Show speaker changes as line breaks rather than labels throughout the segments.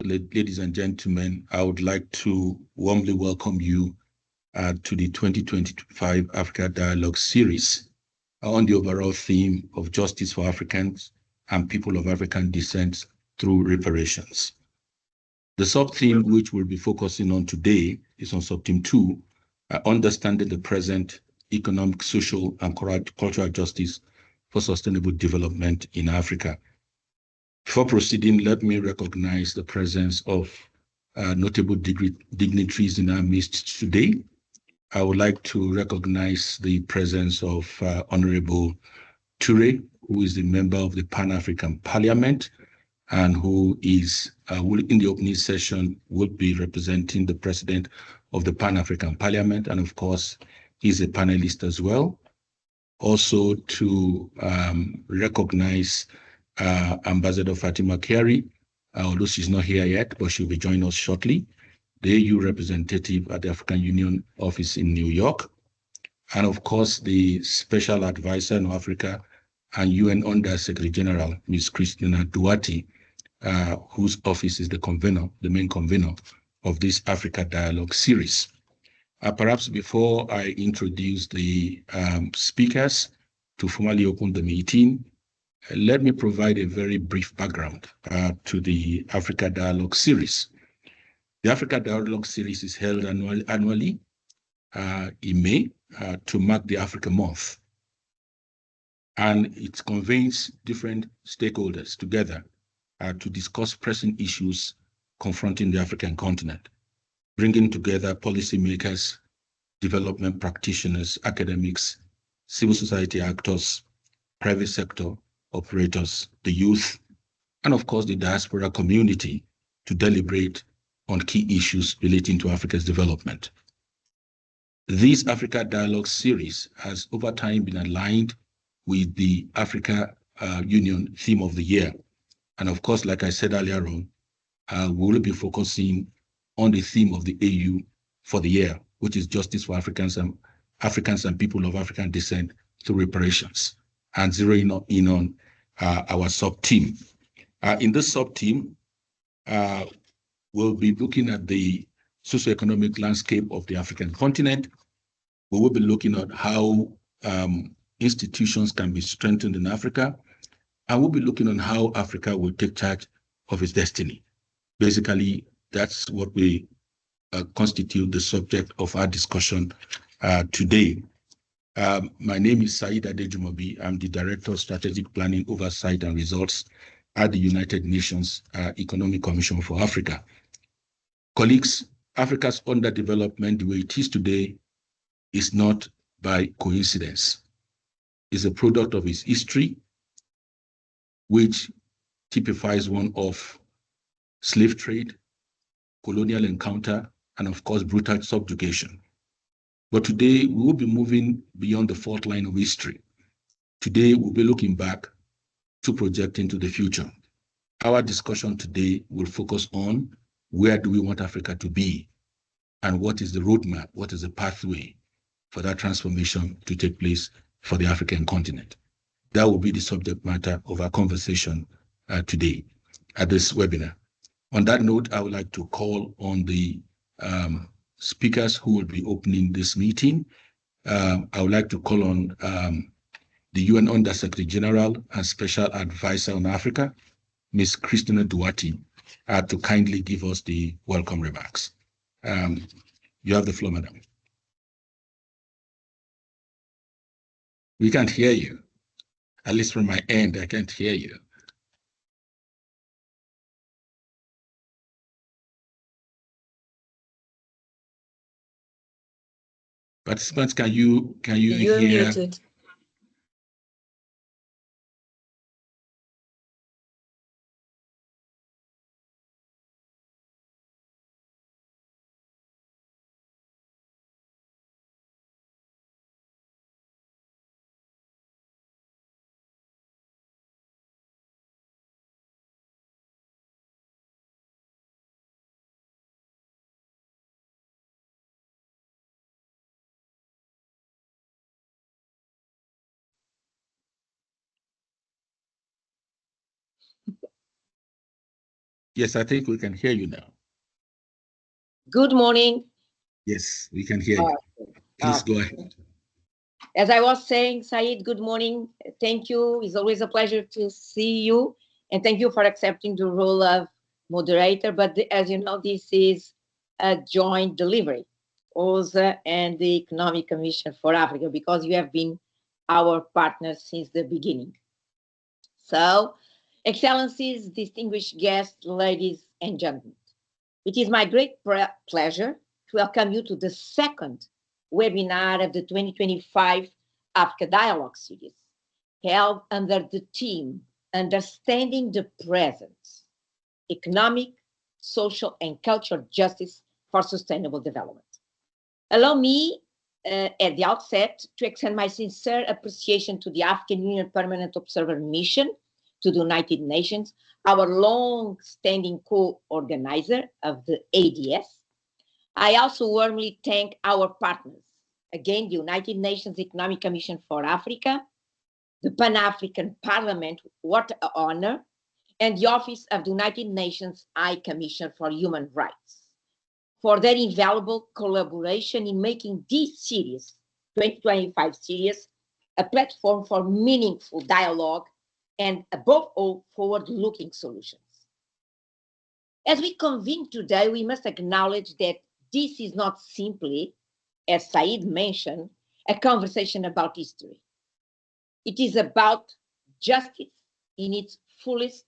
ladies and gentlemen, I would like to warmly welcome you to the 2025 Africa Dialogue Series on the overall theme of justice for Africans and people of African descent through reparations. The sub-theme which we'll be focusing on today is on sub-theme 2, understanding the present economic, social, and cultural justice for sustainable development in Africa. Before proceeding, let me recognize the presence of notable dignitaries in our midst today. I would like to recognize the presence of Honorable Ture, who is the member of the Pan-African Parliament and who is, in the opening session, will be representing the President of the Pan-African Parliament, and of course, he's a panelist as well. Also to recognize Ambassador Fatima Kari, although she's not here yet, but she'll be joining us shortly, the AU representative at the African Union office in New York, and of course, the Special Advisor on Africa and UN Under Secretary General, Ms. Christina Duarte, whose office is the main convener of this Africa Dialogue series. Perhaps before I introduce the speakers to formally open the meeting, let me provide a very brief background to the Africa Dialogue series. The Africa Dialogue series is held annually in May to mark the Africa Month. And it convenes different stakeholders together to discuss pressing issues confronting the African continent, bringing together policymakers, development practitioners, academics, civil society actors, private sector operators, the youth, and of course the diaspora community to deliberate on key issues relating to Africa's development. This Africa Dialogue series has over time been aligned with the Africa Union theme of the year. And of course, like I said earlier on, we will be focusing on the theme of the AU for the year, which is justice for Africans and people of African descent through reparations, and zeroing in on our sub-team. In this sub-team, we'll be looking at the socioeconomic landscape of the African continent. We will be looking at how institutions can be strengthened in Africa, and we'll be looking on how Africa will take charge of its destiny. Basically, that's what we constitute the subject of our discussion today. My name is Said Adejumobi. I'm the Director of Strategic Planning, Oversight and Results at the United Nations Economic Commission for Africa. Colleagues, Africa's underdevelopment, the way it is today, is not by coincidence. It's a product of its history, which typifies one of slave trade, colonial encounter, and of course, brutal subjugation. But today, we will be moving beyond the fault line of history. Today, we'll be looking back to project into the future. Our discussion today will focus on where do we want Africa to be, and what is the roadmap, what is the pathway for that transformation to take place for the African continent. That will be the subject matter of our conversation today at this webinar. On that note, I would like to call on the speakers who will be opening this meeting. I would like to call on the UN Under Secretary General and Special Advisor on Africa, Ms. Christina Duarte, to kindly give us the welcome remarks. You have the floor, madam. We can't hear you. At least from my end, I can't hear you. Participants, can you
You're
hear?
Muted.
Yes, I think we can hear you now.
Good morning.
Yes, we can hear you. Please go ahead.
As I was saying, Said, good morning. Thank you. It's always a pleasure to see you. And thank you for accepting the role of moderator. But as you know, this is a joint delivery, OHCHR and the Economic Commission for Africa, because you have been our partner since the beginning. So, Excellencies, distinguished guests, ladies and gentlemen, it is my great pleasure to welcome you to the second webinar of the 2025 Africa Dialogue Series, held under the theme Understanding the Present, Economic, Social and Cultural Justice for Sustainable Development. Allow me at the outset to extend my sincere appreciation to the African Union Permanent Observer Mission to the United Nations, our long-standing co-organizer of the ADS. I also warmly thank our partners, again, the United Nations Economic Commission for Africa, the Pan-African Parliament, what an honor, and the Office of the United Nations High Commission for Human Rights for their invaluable collaboration in making this series, 2025 series, a platform for meaningful dialogue and above all, forward-looking solutions. As we convene today, we must acknowledge that this is not simply, as Said mentioned, a conversation about history. It is about justice in its fullest,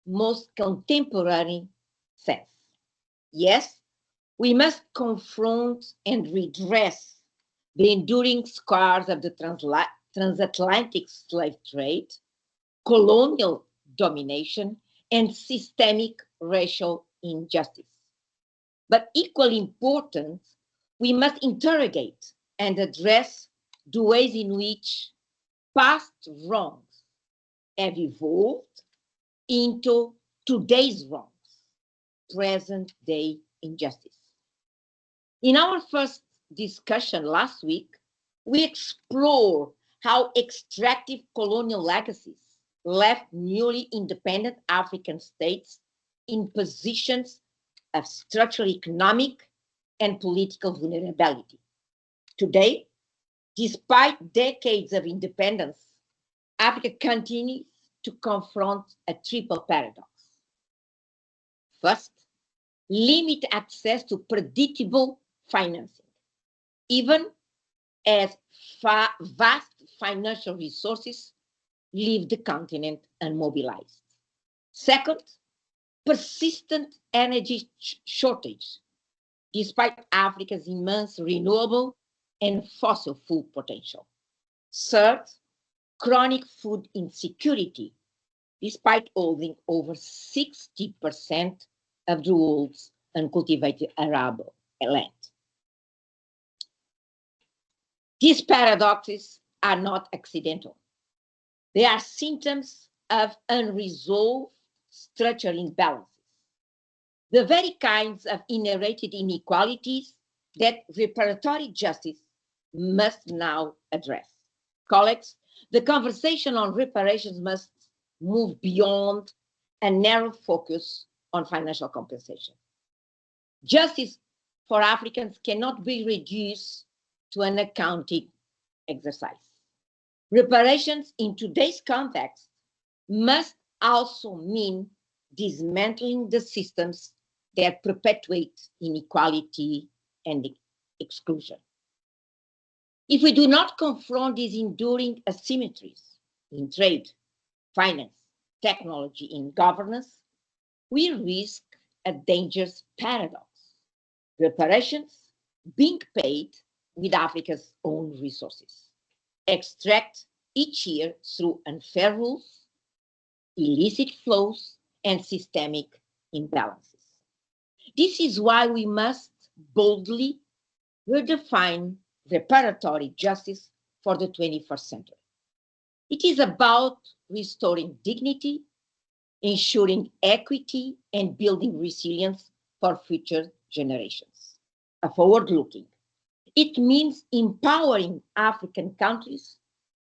most contemporary sense. Yes, we must confront and redress the enduring scars of the transatlantic slave trade, colonial domination, and systemic racial injustice. But equally important, we must interrogate and address the ways in which past wrongs have evolved into today's wrongs, present-day injustice. In our first discussion last week, we explored how extractive colonial legacies left newly independent African states in positions of structural economic and political vulnerability. Today, despite decades of independence, Africa continues to confront a triple paradox. First, limit access to predictable financing, even as vast financial resources leave the continent unmobilized. Second, persistent energy shortage, despite Africa's immense renewable and fossil fuel potential. Third, chronic food insecurity, despite holding over 60% of the world's uncultivated arable land. These paradoxes are not accidental. They are symptoms of unresolved structural imbalances, the very kinds of inherited inequalities that reparatory justice must now address. Colleagues, the conversation on reparations must move beyond a narrow focus on financial compensation. Justice for Africans cannot be reduced to an accounting exercise. Reparations in today's context must also mean dismantling the systems that perpetuate inequality and exclusion. If we do not confront these enduring asymmetries in trade, finance, technology, and governance, we risk a dangerous paradox. Reparations being paid with Africa's own resources, extract each year through unfair rules, illicit flows, and systemic imbalances. This is why we must boldly redefine reparatory justice for the 21st century. It is about restoring dignity, ensuring equity, and building resilience for future generations. Forward-looking. It means empowering African countries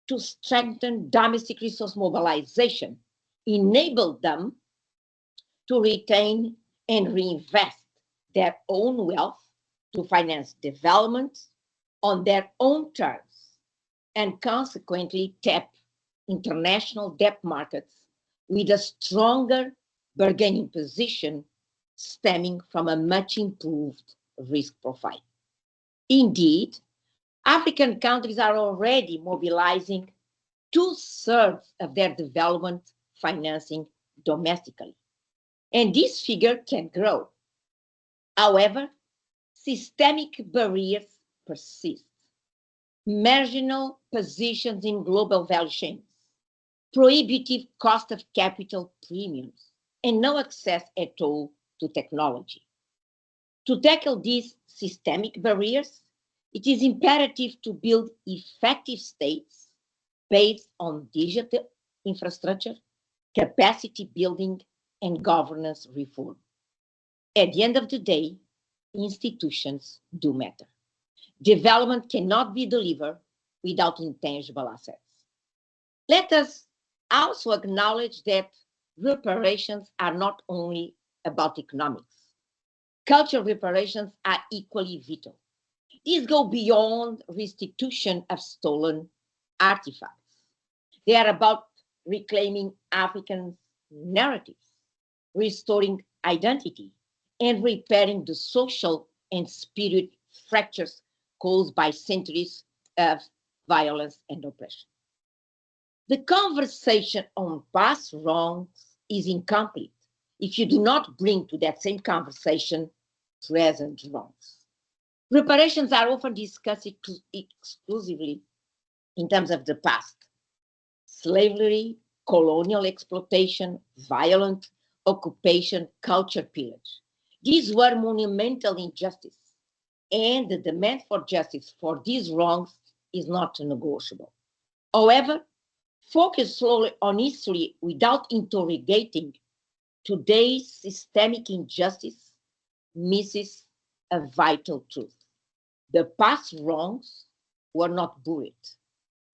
to strengthen domestic resource mobilization, enable them to retain and reinvest their own wealth to finance development on their own terms and consequently tap international debt markets with a stronger bargaining position stemming from a much improved risk profile. Indeed, African countries are already mobilizing 2/3 of their development financing domestically, and this figure can grow. However, systemic barriers persist. Marginal positions in global value chains, prohibitive cost of capital premiums, and no access at all to technology. To tackle these systemic barriers, it is imperative to build effective states based on digital infrastructure, capacity building, and governance reform. At the end of the day, institutions do matter. Development cannot be delivered without intangible assets. Let us also acknowledge that reparations are not only about economics. Cultural reparations are equally vital. These go beyond restitution of stolen artifacts. They are about reclaiming African narratives, restoring identity, and repairing the social and spirit fractures caused by centuries of violence and oppression. The conversation on past wrongs is incomplete if you do not bring to that same conversation present wrongs. Reparations are often discussed exclusively in terms of the past. Slavery, colonial exploitation, violent occupation, culture pillage. These were monumental injustices, and the demand for justice for these wrongs is not negotiable. However, focus solely on history without interrogating today's systemic injustice misses a vital truth. The past wrongs were not buried.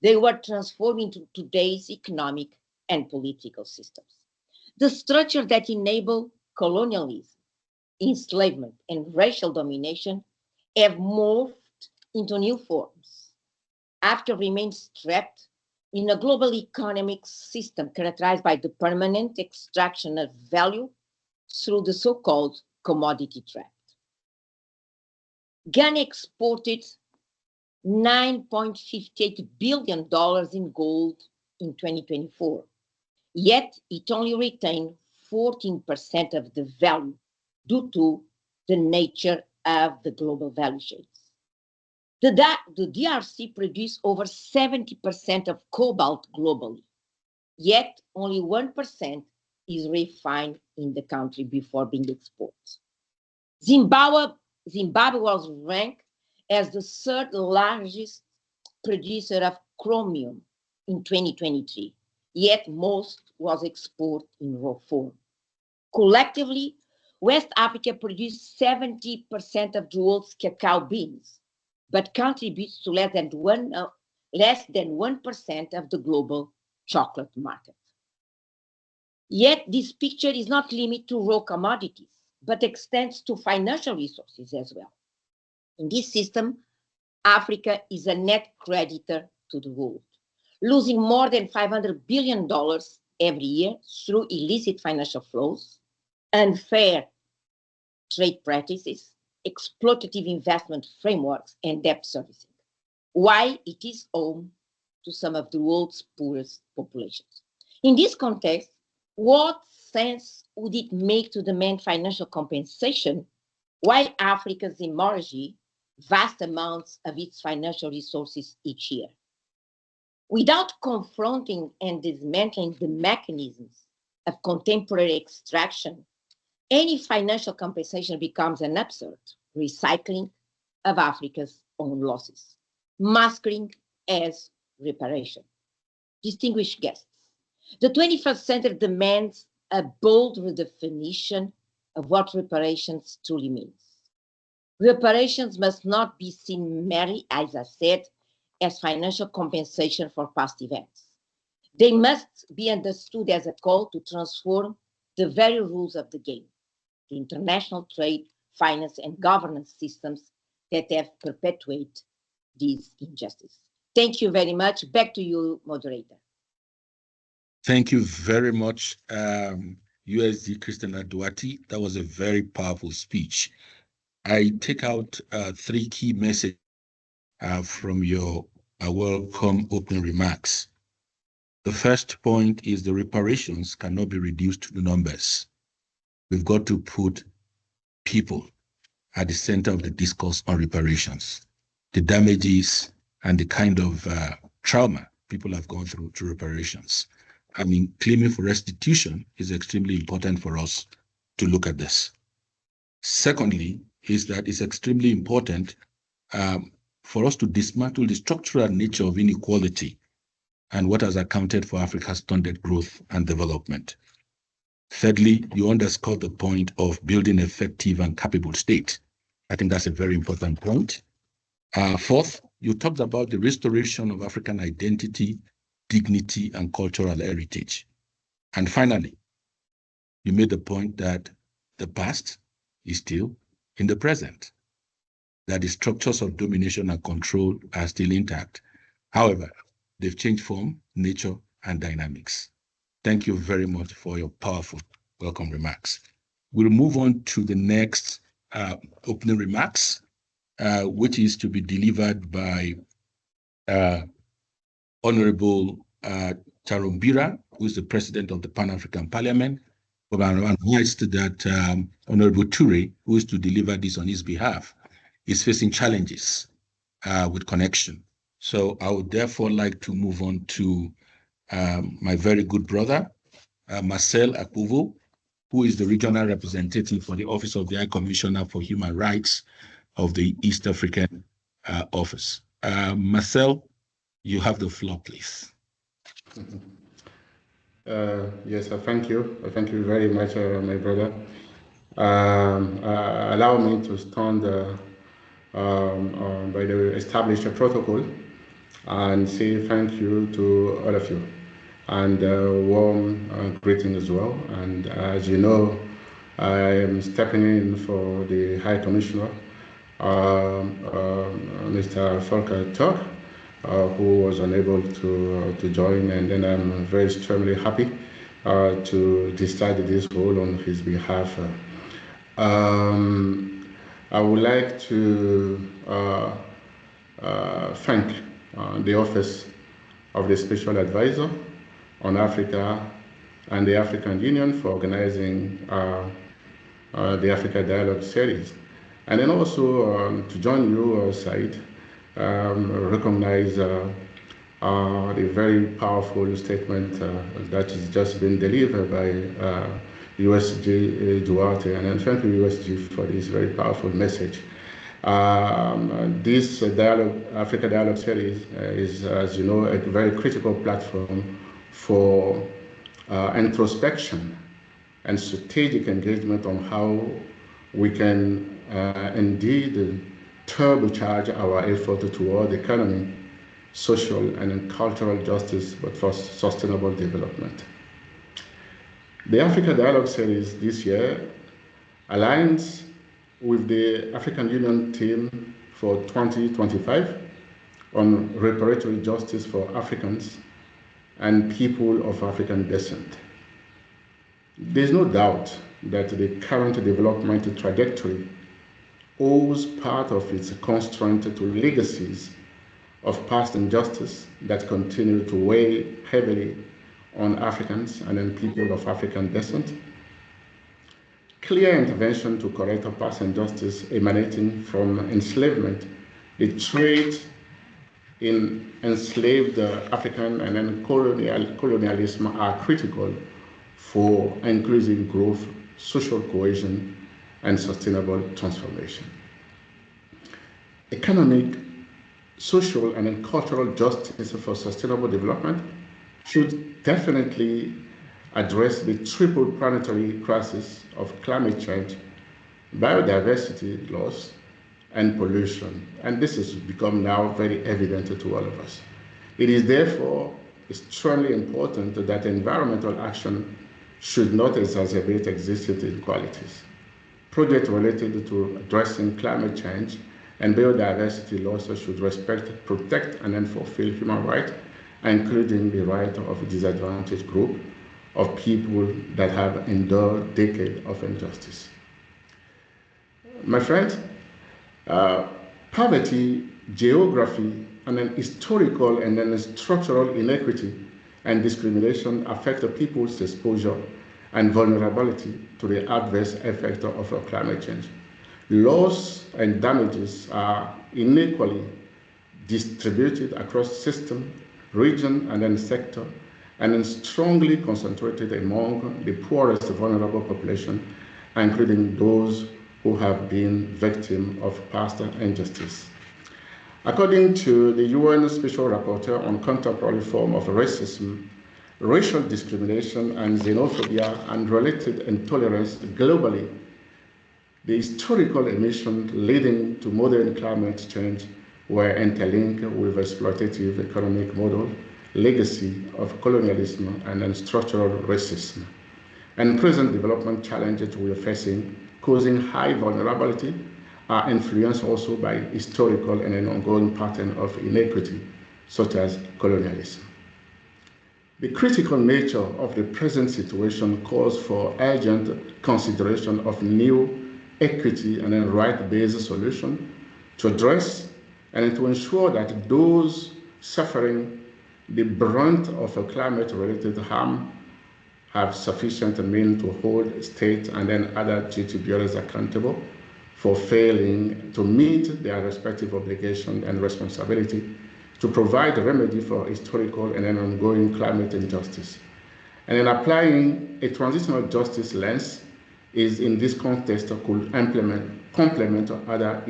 They were transformed into today's economic and political systems. The structure that enable colonialism, enslavement, and racial domination have morphed into new forms after remaining trapped in a global economic system characterized by the permanent extraction of value through the so-called commodity trap. Ghana exported $9.58 billion in gold in 2024, yet it only retained 14% of the value due to the nature of the global value chains. The DRC produced over 70% of cobalt globally, yet only 1% is refined in the country before being exported. Zimbabwe was ranked as the third largest producer of chromium in 2023, yet most was exported in raw form. Collectively, West Africa produced 70% of the world's cacao beans, but contributes to less than 1% of the global chocolate market. Yet this picture is not limited to raw commodities, but extends to financial resources as well. In this system, Africa is a net creditor to the world, losing more than $500 billion every year through illicit financial flows, unfair trade practices, exploitative investment frameworks, and debt servicing. Why it is home to some of the world's poorest populations. In this context, what sense would it make to demand financial compensation while Africa's emerging vast amounts of its financial resources each year? Without confronting and dismantling the mechanisms of contemporary extraction, any financial compensation becomes an absurd recycling of Africa's own losses, masquerading as reparation. Distinguished guests, the 21st century demands a bold redefinition of what reparations truly means. Reparations must not be seen merely, as I said, as financial compensation for past events. They must be understood as a call to transform the very rules of the game, the international trade, finance, and governance systems that have perpetuated these injustices. Thank you very much. Back to you, moderator.
Thank you very much, USD Christina Duarte. That was a very powerful speech. I take out 3 key messages from your welcome opening remarks. The first point is the reparations cannot be reduced to the numbers. We've got to put people at the center of the discourse on reparations, the damages and the kind of trauma people have gone through reparations. I mean, claiming for restitution is extremely important for us to look at this. Secondly, is that it's extremely important for us to dismantle the structural nature of inequality and what has accounted for Africa's stunted growth and development. Thirdly, you underscored the point of building an effective and capable state. I think that's a very important point. Fourth, you talked about the restoration of African identity, dignity, and cultural heritage. And finally, you made the point that the past is still in the present, that the structures of domination and control are still intact. However, they've changed form, nature, and dynamics. Thank you very much for your powerful welcome remarks. We'll move on to the next opening remarks, which is to be delivered by Honorable Charumbira, who is the President of the Pan-African Parliament. But I'm advised that Honorable Ture, who is to deliver this on his behalf, is facing challenges with connection. So I would therefore like to move on to my very good brother, Marcel Akuvo, who is the regional representative for the Office of the High Commissioner for Human Rights of the East African Office. Marcel, you have the floor, please.
Yes, thank you. Thank you very much, my brother. Allow me to stand by the established protocol and say thank you to all of you, and warm greeting as well. And as you know, I am stepping in for the High Commissioner, Mr. Volker Turk, who was unable to join, and then I'm very extremely happy to discharge this role on his behalf. I would like to thank the Office of the Special Advisor on Africa and the African Union for organizing the Africa Dialogue series. And then also to join you, Said, recognize the very powerful statement that has just been delivered by USG Duarte, and thank you, USG, for this very powerful message. This dialogue, Africa Dialogue series is, as you know, a very critical platform for introspection and strategic engagement on how we can indeed turbocharge our effort toward economic, social, and cultural justice, but for sustainable development. The Africa Dialogue series this year aligns with the African Union theme for 2025 on reparatory justice for Africans and people of African descent. There's no doubt that the current development trajectory owes part of its constraint to legacies of past injustice that continue to weigh heavily on Africans and then people of African descent. Clear intervention to correct past injustice emanating from enslavement, the trade in enslaved African and then colonialism are critical for increasing growth, social cohesion, and sustainable transformation. Economic, social, and cultural justice for sustainable development should definitely address the triple planetary crisis of climate change, biodiversity loss, and pollution. And this has become now very evident to all of us. It is therefore extremely important that environmental action should not exacerbate existing inequalities. Projects related to addressing climate change and biodiversity loss should respect, protect, and then fulfill human rights, including the right of a disadvantaged group of people that have endured decades of injustice. My friends, poverty, geography, and then historical and then structural inequity and discrimination affect the people's exposure and vulnerability to the adverse effects of climate change. Loss and damages are unequally distributed across system, region, and then sector, and then strongly concentrated among the poorest vulnerable population, including those who have been victims of past injustice. According to the UN Special Rapporteur on contemporary forms of racism, racial discrimination and xenophobia and related intolerance globally, the historical emissions leading to modern climate change were interlinked with exploitative economic model, legacy of colonialism, and then structural racism. And present development challenges we are facing, causing high vulnerability, are influenced also by historical and an ongoing pattern of inequity, such as colonialism. The critical nature of the present situation calls for urgent consideration of new equity and then right-based solution to address and to ensure that those suffering the brunt of a climate-related harm have sufficient means to hold state and then other duty bearers accountable for failing to meet their respective obligation and responsibility to provide a remedy for historical and then ongoing climate injustice. And in applying a transitional justice lens is in this context could complement other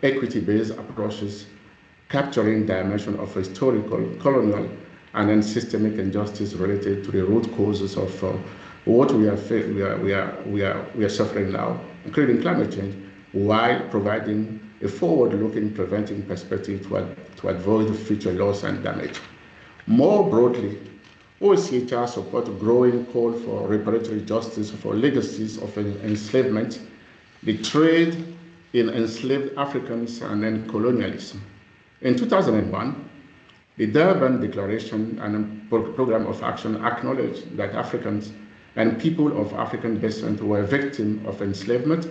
equity-based approaches capturing dimension of historical, colonial, and then systemic injustice related to the root causes of what we are suffering now, including climate change, while providing a forward-looking preventing perspective to avoid future loss and damage. More broadly, OHCHR supports a growing call for reparatory justice for legacies of enslavement, the trade in enslaved Africans, and then colonialism. In 2001, the Durban Declaration and Program of Action acknowledged that Africans and people of African descent were victims of enslavement,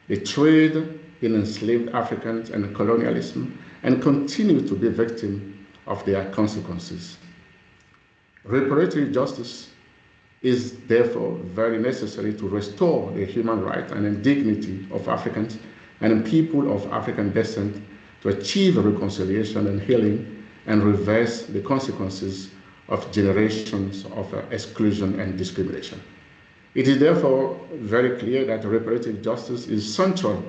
the trade in enslaved Africans, and colonialism, and continue to be victims of their consequences. Reparatory justice is therefore very necessary to restore the human rights and dignity of Africans and people of African descent to achieve reconciliation and healing and reverse the consequences of generations of exclusion and discrimination. It is therefore very clear that reparative justice is central,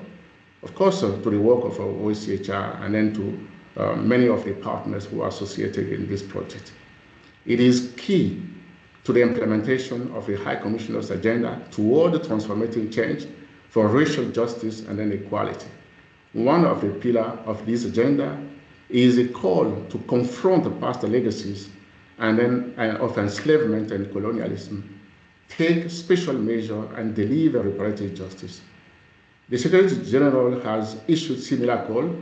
of course, to the work of OHCHR and then to many of the partners who are associated in this project. It is key to the implementation of the High Commissioner's agenda toward transformative change for racial justice and then equality. One of the pillars of this agenda is a call to confront the past legacies and then of enslavement and colonialism, take special measures and deliver reparative justice. The Secretary General has issued similar call,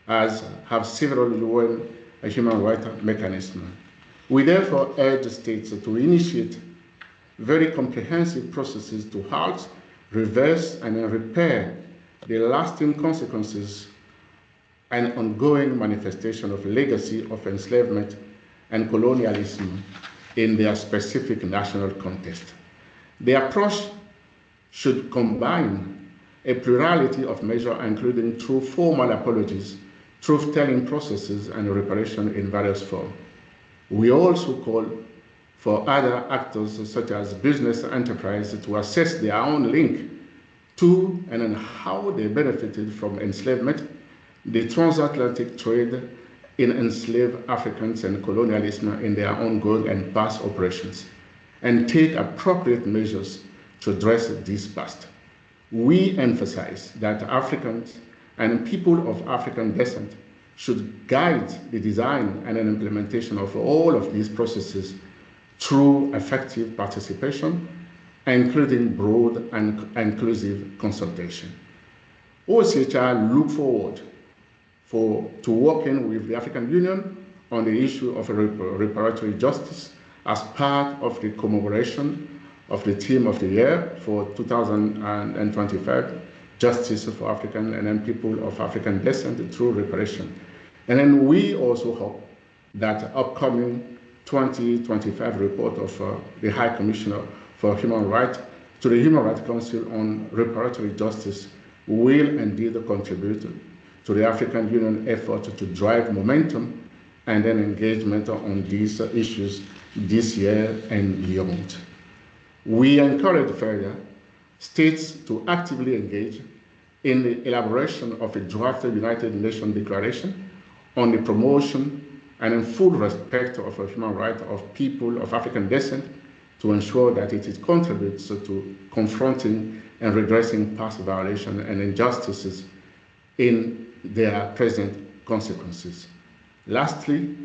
as have several UN human rights mechanisms. We therefore urge states to initiate very comprehensive processes to halt, reverse, and repair the lasting consequences and ongoing manifestation of legacy of enslavement and colonialism in their specific national context. The approach should combine a plurality of measures, including through formal apologies, truth-telling processes, and reparation in various forms. We also call for other actors, such as business enterprises, to assess their own link to and how they benefited from enslavement, the transatlantic trade in enslaved Africans, and colonialism in their ongoing and past operations, and take appropriate measures to address this past. We emphasize that Africans and people of African descent should guide the design and implementation of all of these processes through effective participation, including broad and inclusive consultation. OHCHR look forward to working with the African Union on the issue of reparatory justice as part of the commemoration of the theme of the year for 2025, Justice for African and then people of African descent through reparation. And then we also hope that upcoming 2025 report of the High Commissioner for Human Rights to the Human Rights Council on reparatory justice will indeed contribute to the African Union effort to drive momentum and then engagement on these issues this year and beyond. We encourage further states to actively engage in the elaboration of a draft United Nations Declaration on the promotion and in full respect of the human rights of people of African descent to ensure that it contributes to confronting and redressing past violations and injustices in their present consequences. Lastly,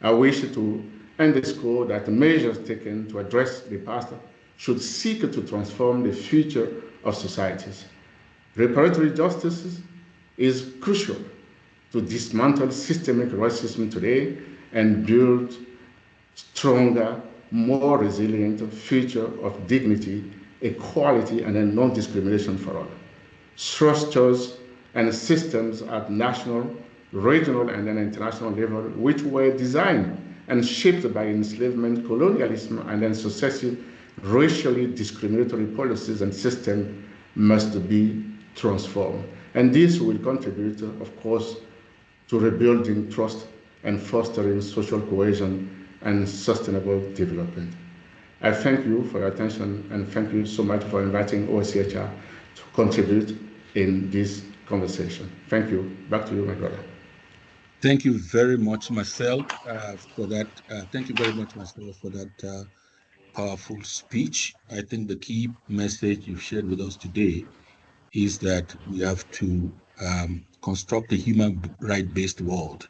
I wish to underscore that the measures taken to address the past should seek to transform the future of societies. Reparatory justice is crucial to dismantle systemic racism today and build stronger, more resilient future of dignity, equality, and non-discrimination for all. Structures and systems at national, regional, and then international level, which were designed and shaped by enslavement, colonialism, and then successive racially discriminatory policies and systems must be transformed. And this will contribute, of course, to rebuilding trust and fostering social cohesion and sustainable development. I thank you for your attention and thank you so much for inviting OHCHR to contribute in this conversation. Thank you. Back to you, my brother.
Thank you very much, Marcel, for that. Thank you very much, Marcel, for that powerful speech. I think the key message you've shared with us today is that we have to construct a human right-based world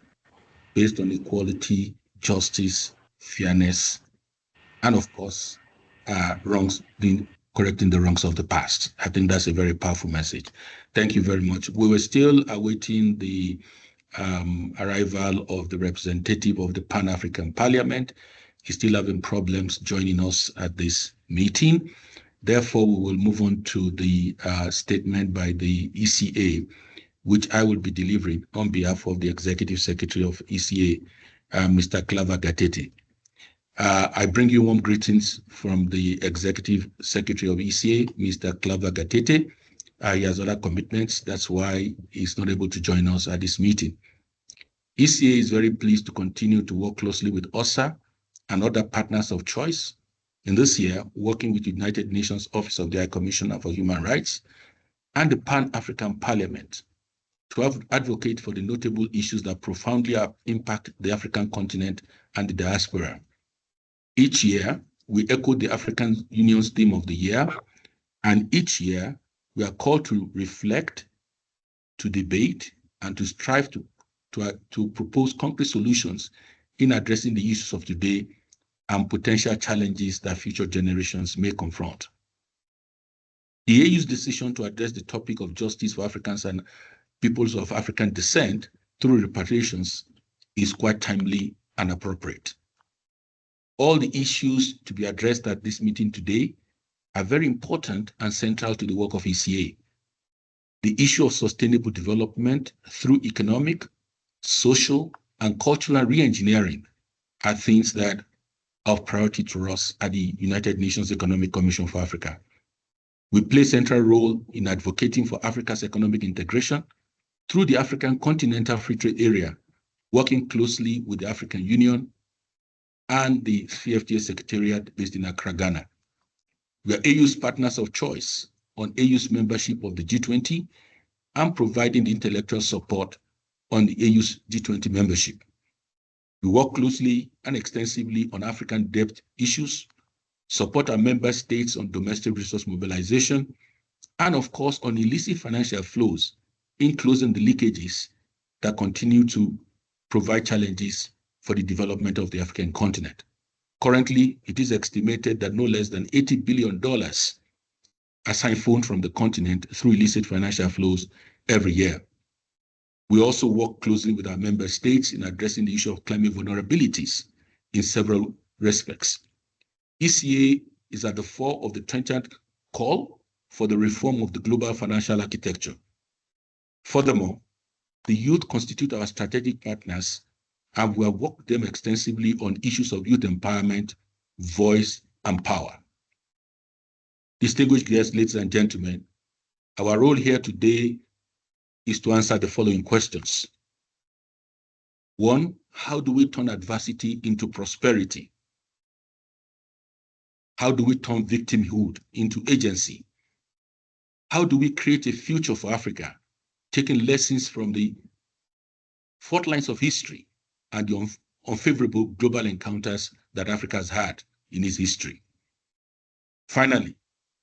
based on equality, justice, fairness, and of course, correcting the wrongs of the past. I think that's a very powerful message. Thank you very much. We were still awaiting the arrival of the representative of the Pan-African Parliament. He's still having problems joining us at this meeting. Therefore, we will move on to the statement by the ECA, which I will be delivering on behalf of the Executive Secretary of ECA, Mr. Claver Gatete. I bring you warm greetings from the Executive Secretary of ECA, Mr. Claver Gatete. He has other commitments. That's why he's not able to join us at this meeting. ECA is very pleased to continue to work closely with OHCHR and other partners of choice in this year, working with the United Nations Office of the High Commissioner for Human Rights and the Pan-African Parliament to advocate for the notable issues that profoundly impact the African continent and the diaspora. Each year, we echo the African Union's theme of the year, and each year, we are called to reflect, to debate, and to strive to propose concrete solutions in addressing the issues of today and potential challenges that future generations may confront. The AU's decision to address the topic of justice for Africans and peoples of African descent through reparations is quite timely and appropriate. All the issues to be addressed at this meeting today are very important and central to the work of ECA. The issue of sustainable development through economic, social, and cultural re-engineering are things that are of priority to us at the United Nations Economic Commission for Africa. We play a central role in advocating for Africa's economic integration through the African Continental Free Trade Area, working closely with the African Union and the CFTA Secretariat based in Accra, Ghana. We are AU's partners of choice on AU's membership of the G20 and providing the intellectual support on the AU's G20 membership. We work closely and extensively on African debt issues, support our member states on domestic resource mobilization, and of course on illicit financial flows, in closing the leakages that continue to provide challenges for the development of the African continent. Currently, it is estimated that no less than $80 billion are siphoned from the continent through illicit financial flows every year. We also work closely with our member states in addressing the issue of climate vulnerabilities in several respects. ECA is at the fore of the 20th call for the reform of the global financial architecture. Furthermore, the youth constitute our strategic partners, and we have worked with them extensively on issues of youth empowerment, voice, and power. Distinguished guests, ladies and gentlemen, our role here today is to answer the following questions. 1, how do we turn adversity into prosperity? How do we turn victimhood into agency? How do we create a future for Africa, taking lessons from the fault lines of history and the unfavorable global encounters that Africa has had in its history? Finally,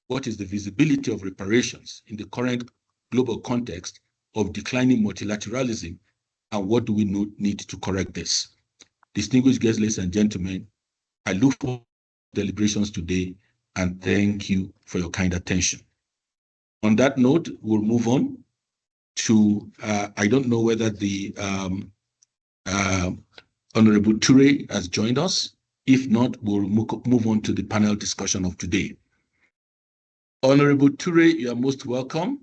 what is the visibility of reparations in the current global context of declining multilateralism, and what do we need to correct this? Distinguished guests, ladies and gentlemen, I look forward to deliberations today, and thank you for your kind attention. On that note, we'll move on to, I don't know whether the Honorable Toure has joined us. If not, we'll move on to the panel discussion of today. Honorable Toure, you are most welcome.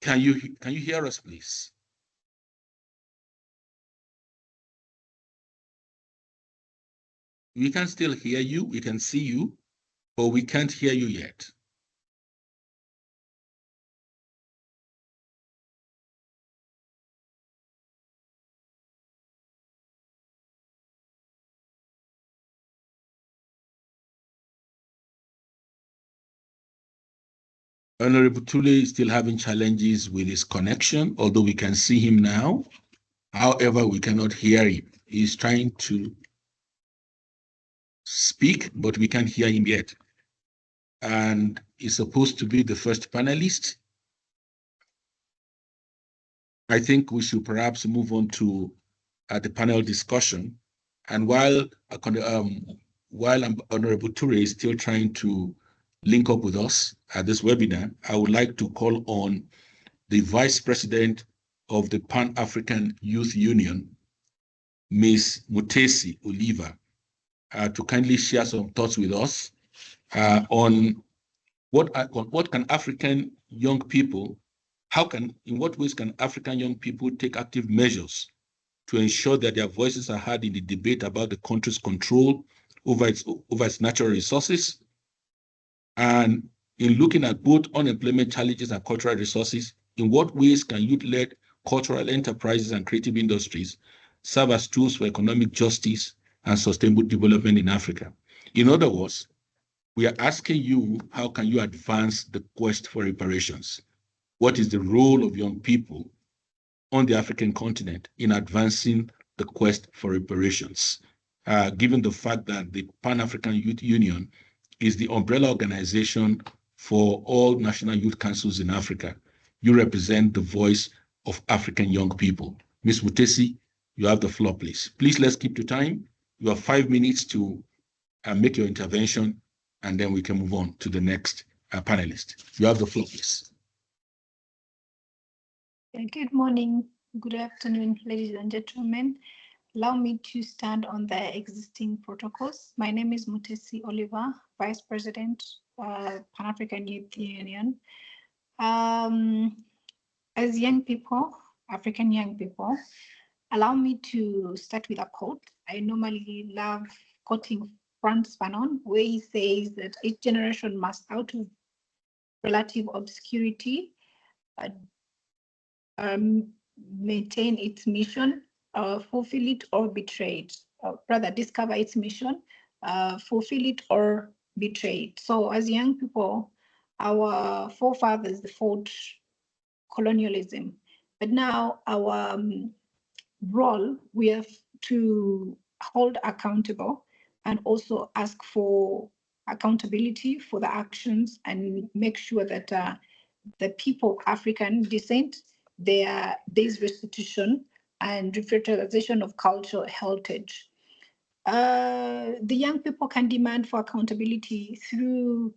Can you hear us, please? We can still hear you, we can see you, but we can't hear you yet. Honorable Tule is still having challenges with his connection, although we can see him now. However, we cannot hear him. He's trying to speak, but we can't hear him yet. And he's supposed to be the first panelist. I think we should perhaps move on to the panel discussion. And while Honorable Toure is still trying to link up with us at this webinar, I would like to call on the Vice President of the Pan-African Youth Union, Ms. Mutesi Oliver, to kindly share some thoughts with us on what can African young people, in what ways can African young people take active measures to ensure that their voices are heard in the debate about the country's control over its natural resources? And in looking at both unemployment challenges and cultural resources, in what ways can youth-led cultural enterprises and creative industries serve as tools for economic justice and sustainable development in Africa? In other words, we are asking you, how can you advance the quest for reparations? What is the role of young people on the African continent in advancing the quest for reparations? Given the fact that the Pan-African Youth Union is the umbrella organization for all national youth councils in Africa, you represent the voice of African young people. Ms. Mutesi, you have the floor, please. Please, let's keep to time. You have 5 minutes to make your intervention, and then we can move on to the next panelist. You have the floor, please.
Good morning, good afternoon, ladies and gentlemen. Allow me to stand on the existing protocols. My name is Mutesi Oliver, Vice President, Pan-African Youth Union. As young people, African young people, allow me to start with a quote. I normally love quoting Frantz Fanon, where he says that each generation must, out of relative obscurity, maintain its mission, fulfill it or betray it, or rather discover its mission, fulfill it or betray it. So as young people, our forefathers fought colonialism, but now our role, we have to hold accountable and also ask for accountability for the actions and make sure that the people of African descent, there's restitution and revitalization of cultural heritage. The young people can demand for accountability through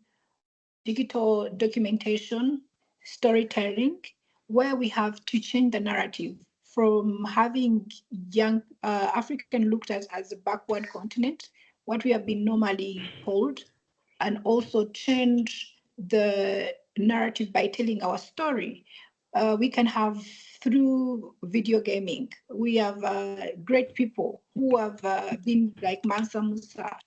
digital documentation, storytelling, where we have to change the narrative from having young African looked at as a backward continent, what we have been normally told, and also change the narrative by telling our story. We can have through video gaming. We have great people who have been like Mansa Musa.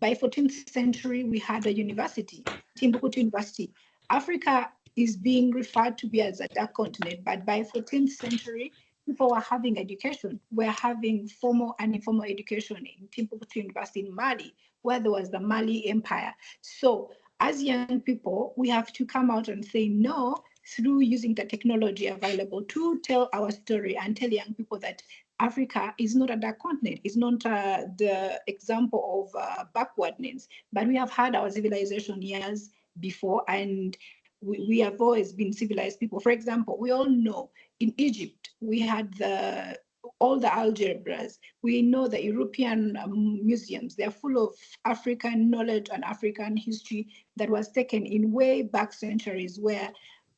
By 14th century, we had a university, Timbuktu University. Africa is being referred to be as a dark continent, but by 14th century, people were having education. We're having formal and informal education in Timbuktu University in Mali, where there was the Mali Empire. So as young people, we have to come out and say no through using the technology available to tell our story and tell young people that Africa is not a dark continent. It's not the example of backwardness, but we have had our civilization years before, and we have always been civilized people. For example, we all know in Egypt, we had all the algebras. We know the European museums. They're full of African knowledge and African history that was taken in way back centuries, where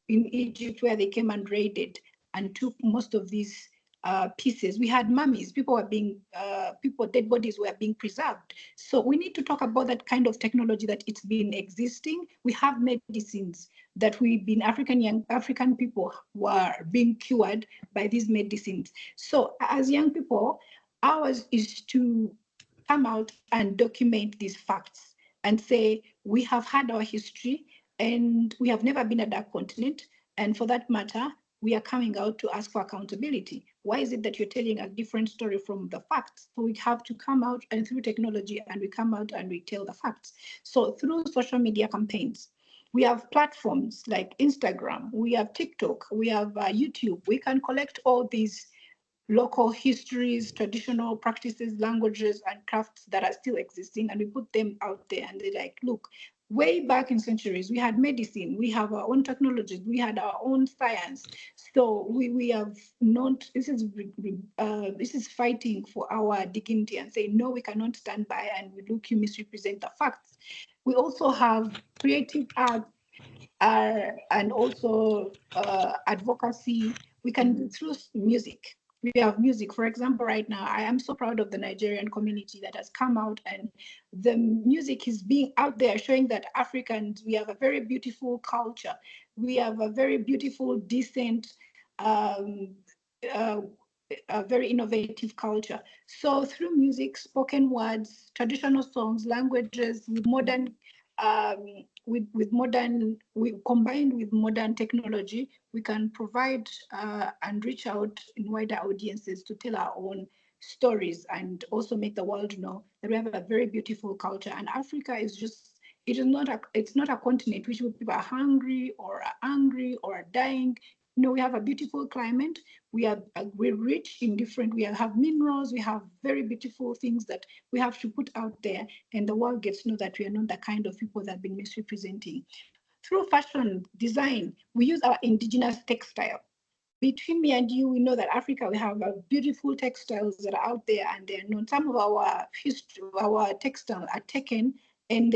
in Egypt, where they came and raided and took most of these pieces. We had mummies. People were being, dead bodies were being preserved. So we need to talk about that kind of technology that it's been existing. We have medicines that we've been African people were being cured by these medicines. So as young people, ours is to come out and document these facts and say we have had our history and we have never been a dark continent. And for that matter, we are coming out to ask for accountability. Why is it that you're telling a different story from the facts? So we have to come out, and through technology, and we come out and we tell the facts. So through social media campaigns, we have platforms like Instagram, we have TikTok, we have YouTube. We can collect all these local histories, traditional practices, languages, and crafts that are still existing, and we put them out there, and they're like, look, way back in centuries, we had medicine, we have our own technologies, we had our own science. So we have not, this is fighting for our dignity and saying, no, we cannot stand by and we look, you misrepresent the facts. We also have creative art and also advocacy. We can do through music. We have music. For example, right now, I am so proud of the Nigerian community that has come out, and the music is being out there showing that Africans, we have a very beautiful culture. We have a very beautiful, decent, a very innovative culture. So through music, spoken words, traditional songs, languages, with modern combined with modern technology, we can provide and reach out in wider audiences to tell our own stories and also make the world know that we have a very beautiful culture. And Africa is just, it's not a continent which people are hungry or are angry or are dying. No, we have a beautiful climate. We're rich in different, we have minerals, we have very beautiful things that we have to put out there, and the world gets to know that we are not the kind of people that have been misrepresenting. Through fashion design, we use our indigenous textile. Between me and you, we know that Africa, we have beautiful textiles that are out there, and they're known. Some of our history, our textiles are taken, and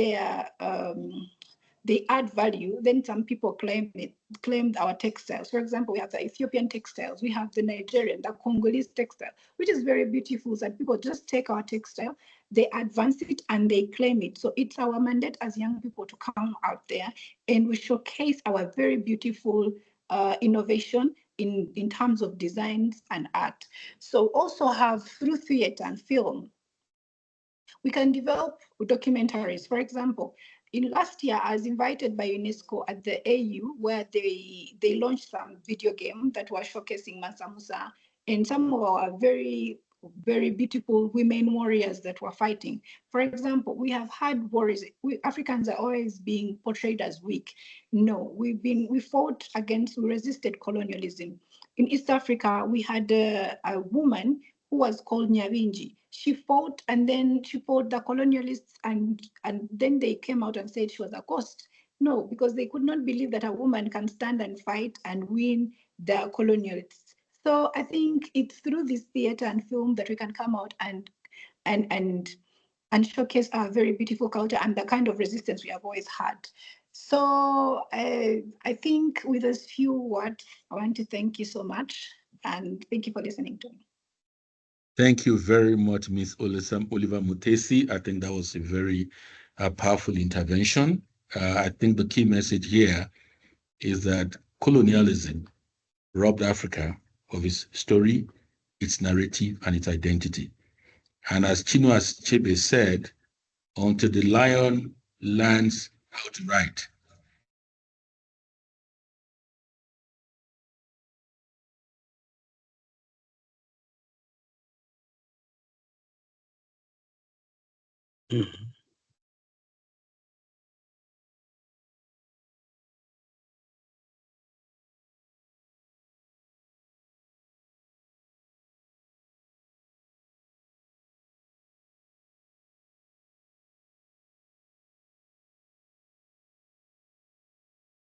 they add value. Then some people claimed our textiles. For example, we have the Ethiopian textiles, we have the Nigerian, the Congolese textile, which is very beautiful. So people just take our textile, they advance it, and they claim it. So it's our mandate as young people to come out there and we showcase our very beautiful innovation in terms of designs and art. So also have through theater and film, we can develop documentaries. For example, in last year, I was invited by UNESCO at the AU, where they launched some video game that was showcasing Mansa Musa and some of our very, very beautiful women warriors that were fighting. For example, we have had warriors. Africans are always being portrayed as weak. No, we fought against, we resisted colonialism. In East Africa, we had a woman who was called Nyabingi. She fought, and then she fought the colonialists, and then they came out and said she was a ghost. No, because they could not believe that a woman can stand and fight and win the colonialists. So I think it's through this theater and film that we can come out and and showcase our very beautiful culture and the kind of resistance we have always had. So I think with those few words, I want to thank you so much and thank you for listening to me.
Thank you very much, Ms. Oliver Mutesi. I think that was a very powerful intervention. I think the key message here is that colonialism robbed Africa of its story, its narrative, and its identity. And as Chinua Achebe said, until the lion learns how to ride,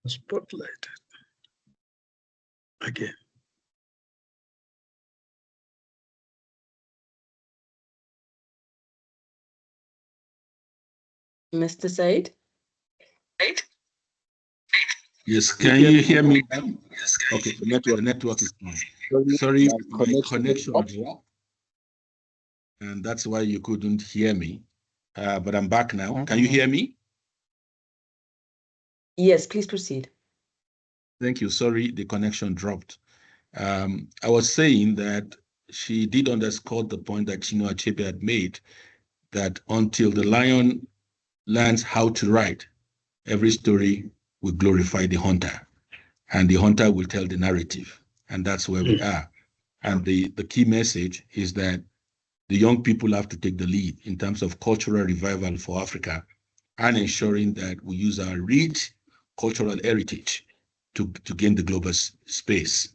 Spotlighted again.
Mr. Said?
yes, can you hear me? Okay, network is fine. Sorry, my connection dropped, and that's why you couldn't hear me. But I'm back now. Can you hear me?
Yes, please proceed.
Thank you. Sorry, the connection dropped. I was saying that she did underscore the point that Chinua Achebe had made, that until the lion learns how to ride, every story will glorify the hunter, and the hunter will tell the narrative. And that's where we are. And the key message is that the young people have to take the lead in terms of cultural revival for Africa and ensuring that we use our rich cultural heritage to gain the global space,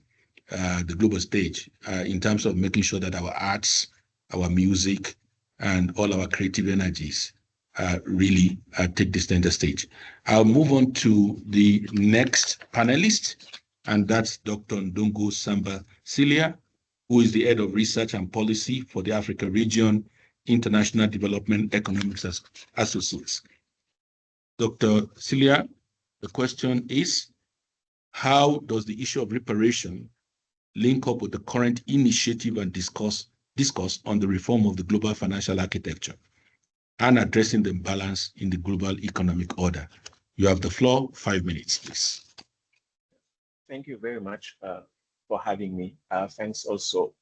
the global stage, in terms of making sure that our arts, our music, and all our creative energies really take the center stage. I'll move on to the next panelist, and that's Dr. Ndungu Samba Cilia, who is the head of research and policy for the Africa Region International Development Economics Associates. Dr. Cilia, the question is, how does the issue of reparation link up with the current initiative and discourse on the reform of the global financial architecture and addressing the imbalance in the global economic order? You have the floor, 5 minutes, please.
Thank you very much for having me. Thanks also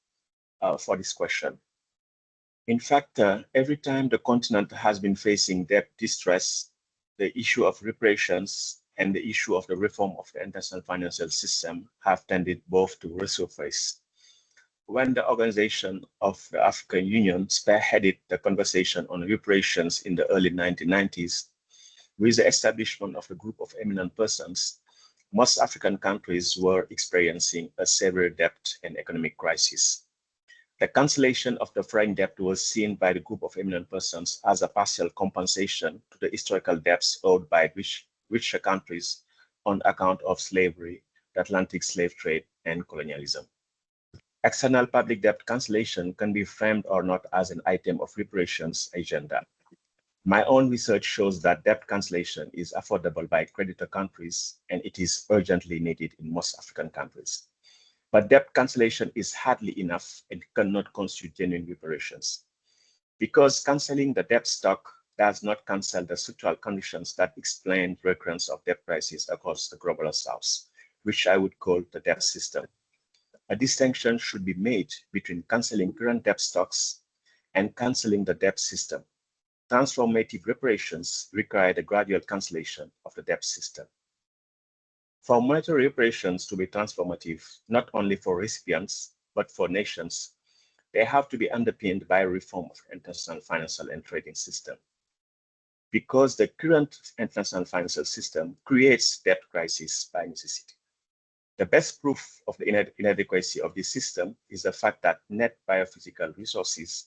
for this question. In fact, every time the continent has been facing debt distress, the issue of reparations and the issue of the reform of the international financial system have tended both to resurface. When the Organization of the African Union spearheaded the conversation on reparations in the early 1990s, with the establishment of a group of eminent persons, most African countries were experiencing a severe debt and economic crisis. The cancellation of the foreign debt was seen by the group of eminent persons as a partial compensation to the historical debts owed by richer countries on account of slavery, the Atlantic slave trade, and colonialism. External public debt cancellation can be framed or not as an item of reparations agenda. My own research shows that debt cancellation is affordable by creditor countries, and it is urgently needed in most African countries. But debt cancellation is hardly enough and cannot constitute genuine reparations. Because cancelling the debt stock does not cancel the structural conditions that explain the recurrence of debt crises across the global south, which I would call the debt system. A distinction should be made between cancelling current debt stocks and cancelling the debt system. Transformative reparations require the gradual cancellation of the debt system. For monetary reparations to be transformative, not only for recipients, but for nations, they have to be underpinned by a reform of the international financial and trading system. Because the current international financial system creates debt crisis by necessity. The best proof of the inadequacy of this system is the fact that net biophysical resources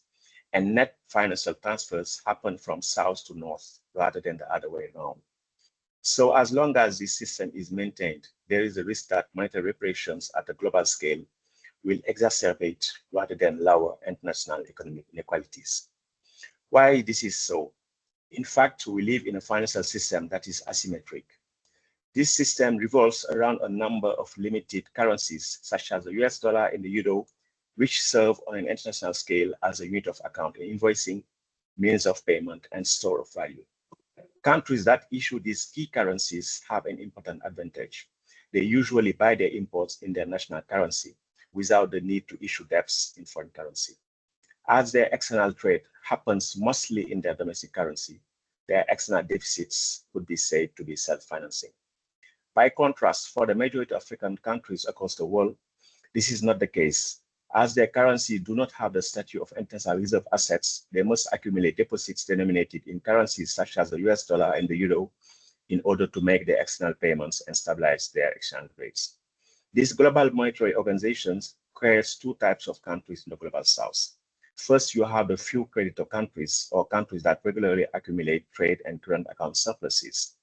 and net financial transfers happen from south to north rather than the other way around. So as long as this system is maintained, there is a risk that monetary reparations at a global scale will exacerbate rather than lower international economic inequalities. Why this is so? In fact, we live in a financial system that is asymmetric. This system revolves around a number of limited currencies, such as the US dollar and the euro, which serve on an international scale as a unit of account in invoicing, means of payment, and store of value. Countries that issue these key currencies have an important advantage. They usually buy their imports in their national currency without the need to issue debts in foreign currency. As their external trade happens mostly in their domestic currency, their external deficits could be said to be self-financing. By contrast, for the majority of African countries across the world, this is not the case. As their currency do not have the status of international reserve assets, they must accumulate deposits denominated in currencies such as the US dollar and the euro in order to make their external payments and stabilize their exchange rates. These global monetary organizations creates two types of countries in the global south. First, you have the few creditor countries or countries that regularly accumulate trade and current account surpluses.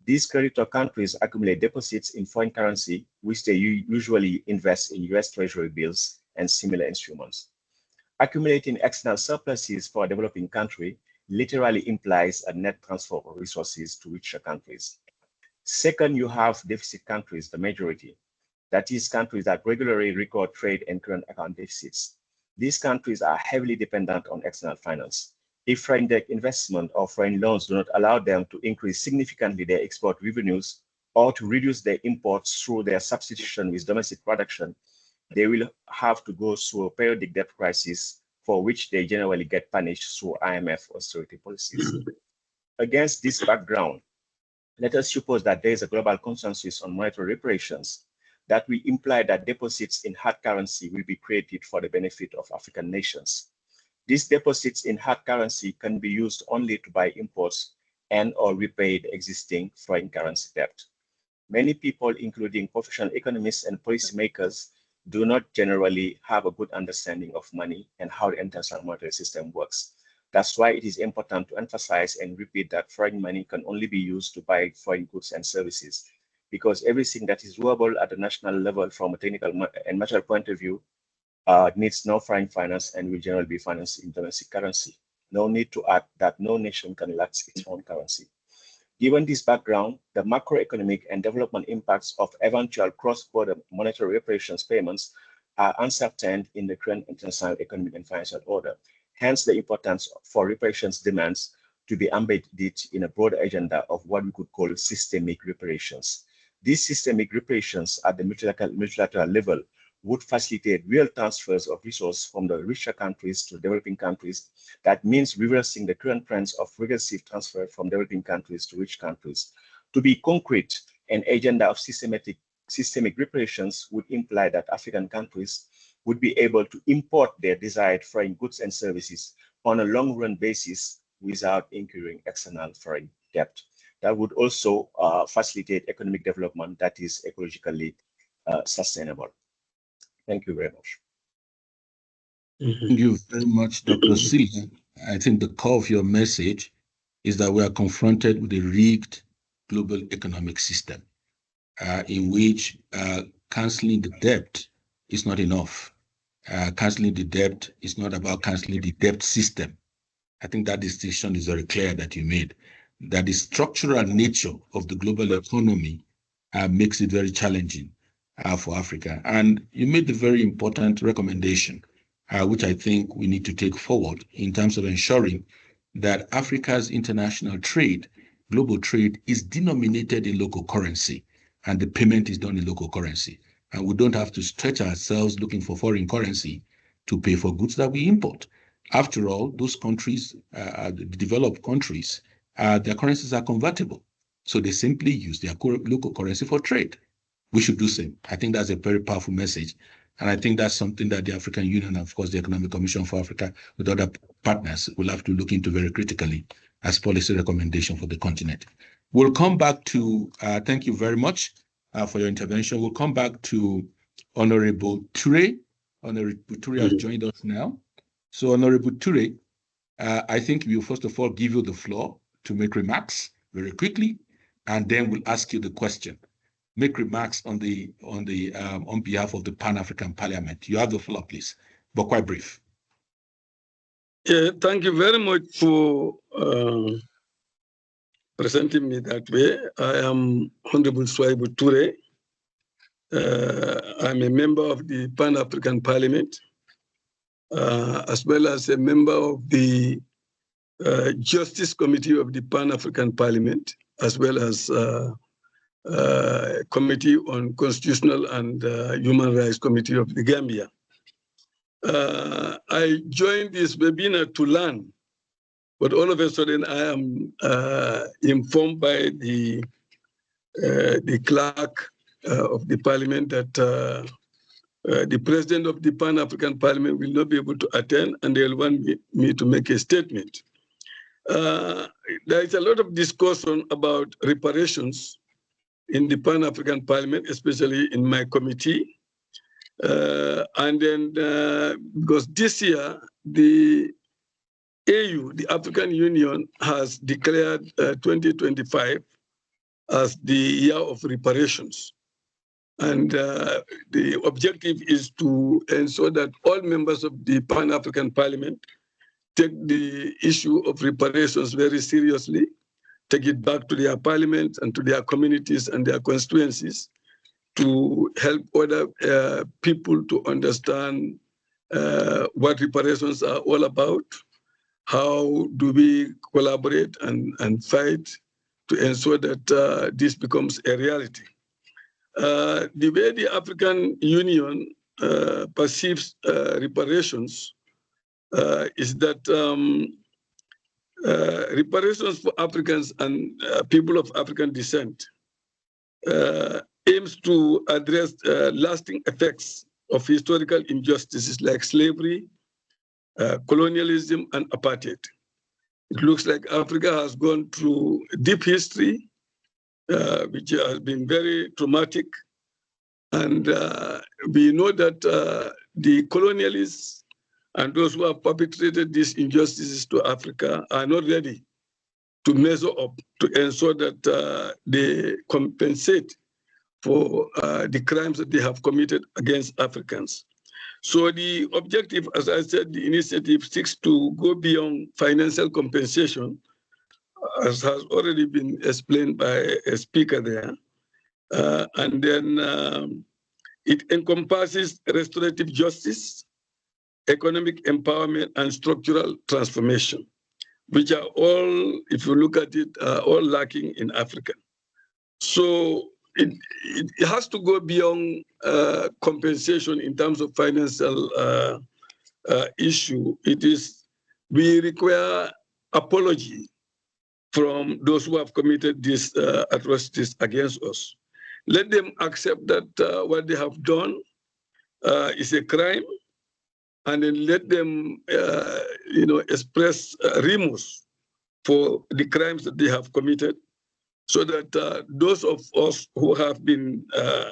These creditor countries accumulate deposits in foreign currency, which they usually invest in US Treasury bills and similar instruments. Accumulating external surpluses for a developing country literally implies a net transfer of resources to richer countries. Second, you have deficit countries, the majority. That is, countries that regularly record trade and current account deficits. These countries are heavily dependent on external finance. If foreign direct investment or foreign loans do not allow them to increase significantly their export revenues or to reduce their imports through their substitution with domestic production, they will have to go through a periodic debt crisis for which they generally get punished through IMF austerity policies. Against this background, let us suppose that there is a global consensus on monetary reparations that will imply that deposits in hard currency will be created for the benefit of African nations. These deposits in hard currency can be used only to buy imports and or repay the existing foreign currency debt. Many people, including professional economists and policymakers, do not generally have a good understanding of money and how the international monetary system works. That's why it is important to emphasize and repeat that foreign money can only be used to buy foreign goods and services, because everything that is doable at the national level from a technical and material point of view needs no foreign finance and will generally be financed in domestic currency. No need to add that no nation can lack its own currency. Given this background, the macroeconomic and development impacts of eventual cross-border monetary reparations payments are uncertain in the current international economic and financial order. Hence, the importance for reparations demands to be embedded in a broader agenda of what we could call systemic reparations. These systemic reparations at the multilateral level would facilitate real transfers of resources from the richer countries to developing countries. That means reversing the current trends of regressive transfer from developing countries to rich countries. To be concrete, an agenda of systemic reparations would imply that African countries would be able to import their desired foreign goods and services on a long-run basis without incurring external foreign debt. That would also facilitate economic development that is ecologically sustainable. Thank you very much.
Thank you very much, Dr. Silva. I think the core of your message is that we are confronted with a rigged global economic system in which canceling the debt is not enough. Canceling the debt is not about canceling the debt system. I think that distinction is very clear that you made. That the structural nature of the global economy makes it very challenging for Africa. And you made the very important recommendation, which I think we need to take forward in terms of ensuring that Africa's international trade, global trade, is denominated in local currency, and the payment is done in local currency. And we don't have to stretch ourselves looking for foreign currency to pay for goods that we import. After all, those countries, the developed countries, their currencies are convertible. So they simply use their local currency for trade. We should do the same. I think that's a very powerful message. And I think that's something that the African Union, and of course, the Economic Commission for Africa, with other partners, will have to look into very critically as policy recommendation for the continent. We'll come back to, thank you very much for your intervention. We'll come back to Honorable Toure. Honorable Toure has joined us now. So Honorable Toure, I think we'll first of all give you the floor to make remarks very quickly, and then we'll ask you the question. Make remarks on behalf of the Pan-African Parliament. You have the floor, please, but quite brief.
Yeah, thank you very much for presenting me that way. I am Honorable Swaibu Ture. I'm a member of the Pan-African Parliament, as well as a member of the Justice Committee of the Pan-African Parliament, as well as Committee on Constitutional and Human Rights Committee of the Gambia. I joined this webinar to learn, but all of a sudden I am informed by the clerk of the parliament that the president of the Pan-African Parliament will not be able to attend, and they'll want me to make a statement. There is a lot of discussion about reparations in the Pan-African Parliament, especially in my committee. And then, because this year, the AU, the African Union, has declared 2025 as the year of reparations. And the objective is to ensure that all members of the Pan-African Parliament take the issue of reparations very seriously, take it back to their parliaments and to their communities and their constituencies to help other people to understand what reparations are all about, how do we collaborate and fight to ensure that this becomes a reality. The way the African Union perceives reparations is that reparations for Africans and people of African descent aims to address lasting effects of historical injustices like slavery, colonialism, and apartheid. It looks like Africa has gone through deep history, which has been very traumatic. And we know that the colonialists and those who have perpetrated these injustices to Africa are not ready to measure up to ensure that they compensate for the crimes that they have committed against Africans. So the objective, as I said, the initiative seeks to go beyond financial compensation, as has already been explained by a speaker there. And then it encompasses restorative justice, economic empowerment, and structural transformation, which are all, if you look at it, all lacking in Africa. So it has to go beyond compensation in terms of financial issue. We require apology from those who have committed these atrocities against us. Let them accept that what they have done is a crime, and then let them, express remorse for the crimes that they have committed, so that those of us who have been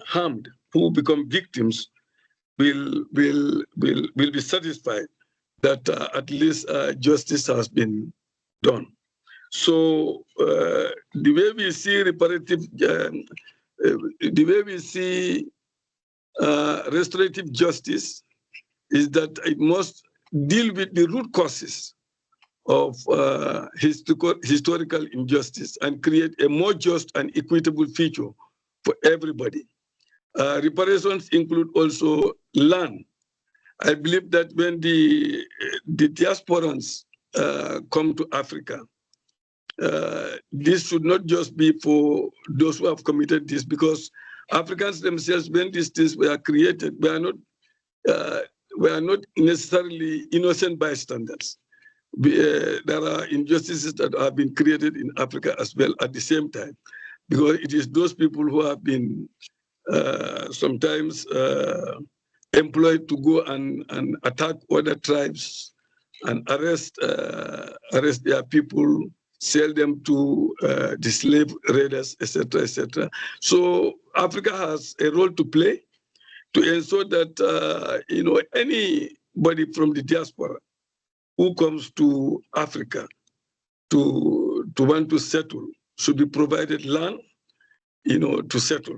harmed, who become victims, will be satisfied that at least justice has been done. So the way we see reparative, the way we see restorative justice is that it must deal with the root causes of historical injustice and create a more just and equitable future for everybody. Reparations include also land. I believe that when the diasporans come to Africa, this should not just be for those who have committed this, because Africans themselves, when these things were created, were not necessarily innocent bystanders. There are injustices that have been created in Africa as well at the same time, because it is those people who have been sometimes employed to go and attack other tribes and arrest their people, sell them to the slave raiders, etc., etc. So Africa has a role to play to ensure that anybody from the diaspora who comes to Africa to want to settle should be provided land, to settle,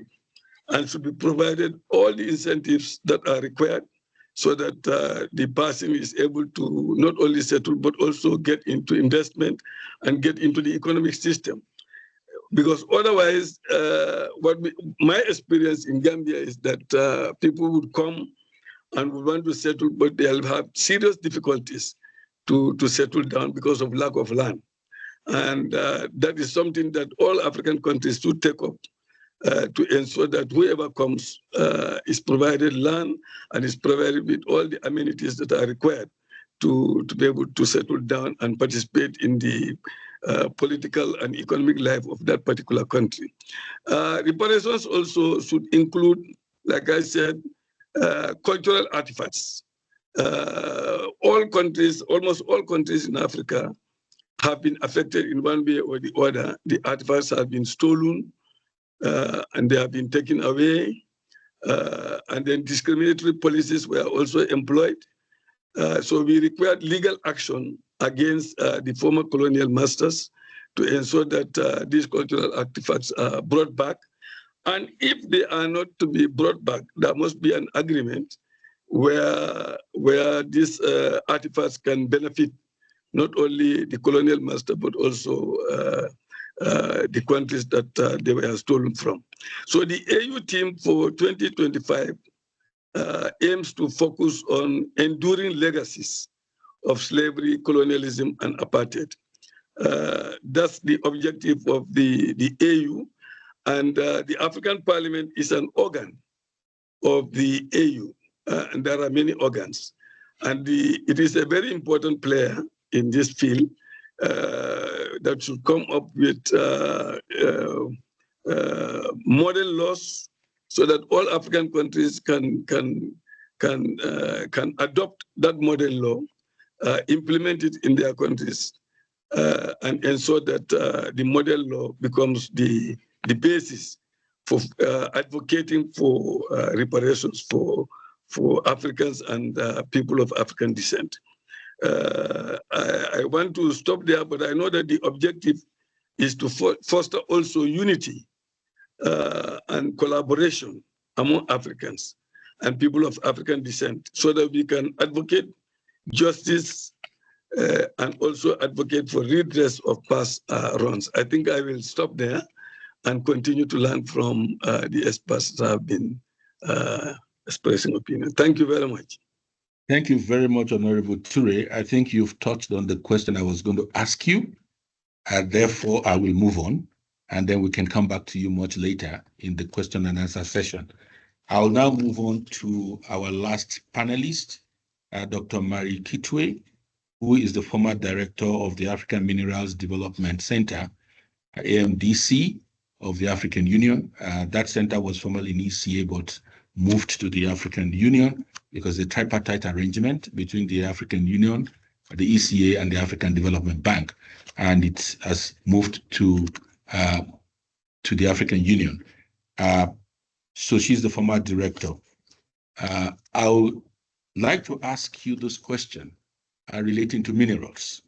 and should be provided all the incentives that are required so that the person is able to not only settle, but also get into investment and get into the economic system. Because otherwise, my experience in Gambia is that people would come and would want to settle, but they'll have serious difficulties to settle down because of lack of land. And that is something that all African countries should take up to ensure that whoever comes is provided land and is provided with all the amenities that are required to be able to settle down and participate in the political and economic life of that particular country. Reparations also should include, like I said, cultural artifacts. All countries, almost all countries in Africa have been affected in one way or the other. The artifacts have been stolen and they have been taken away. And then discriminatory policies were also employed. So we required legal action against the former colonial masters to ensure that these cultural artifacts are brought back. And if they are not to be brought back, there must be an agreement where these artifacts can benefit not only the colonial master, but also the countries that they were stolen from. So the AU team for 2025 aims to focus on enduring legacies of slavery, colonialism, and apartheid. That's the objective of the AU. And the African Parliament is an organ of the AU, and there are many organs. And it is a very important player in this field that should come up with model laws so that all African countries can adopt that model law, implement it in their countries, and ensure that the model law becomes the basis for advocating for reparations for Africans and people of African descent. I want to stop there, but I know that the objective is to foster also unity and collaboration among Africans and people of African descent so that we can advocate justice and also advocate for redress of past wrongs. I think I will stop there and continue to learn from the experts that have been expressing opinion. Thank you very much.
Thank you very much, Honorable Ture. I think you've touched on the question I was going to ask you, and therefore I will move on, and then we can come back to you much later in the question and answer session. I'll now move on to our last panelist, Dr. Mary Kitwe, who is the former director of the African Minerals Development Center, AMDC, of the African Union. That center was formerly in ECA, but moved to the African Union because the tripartite arrangement between the African Union, the ECA, and the African Development Bank, and it has moved to the African Union. So she's the former director. I would like to ask you this question relating to minerals.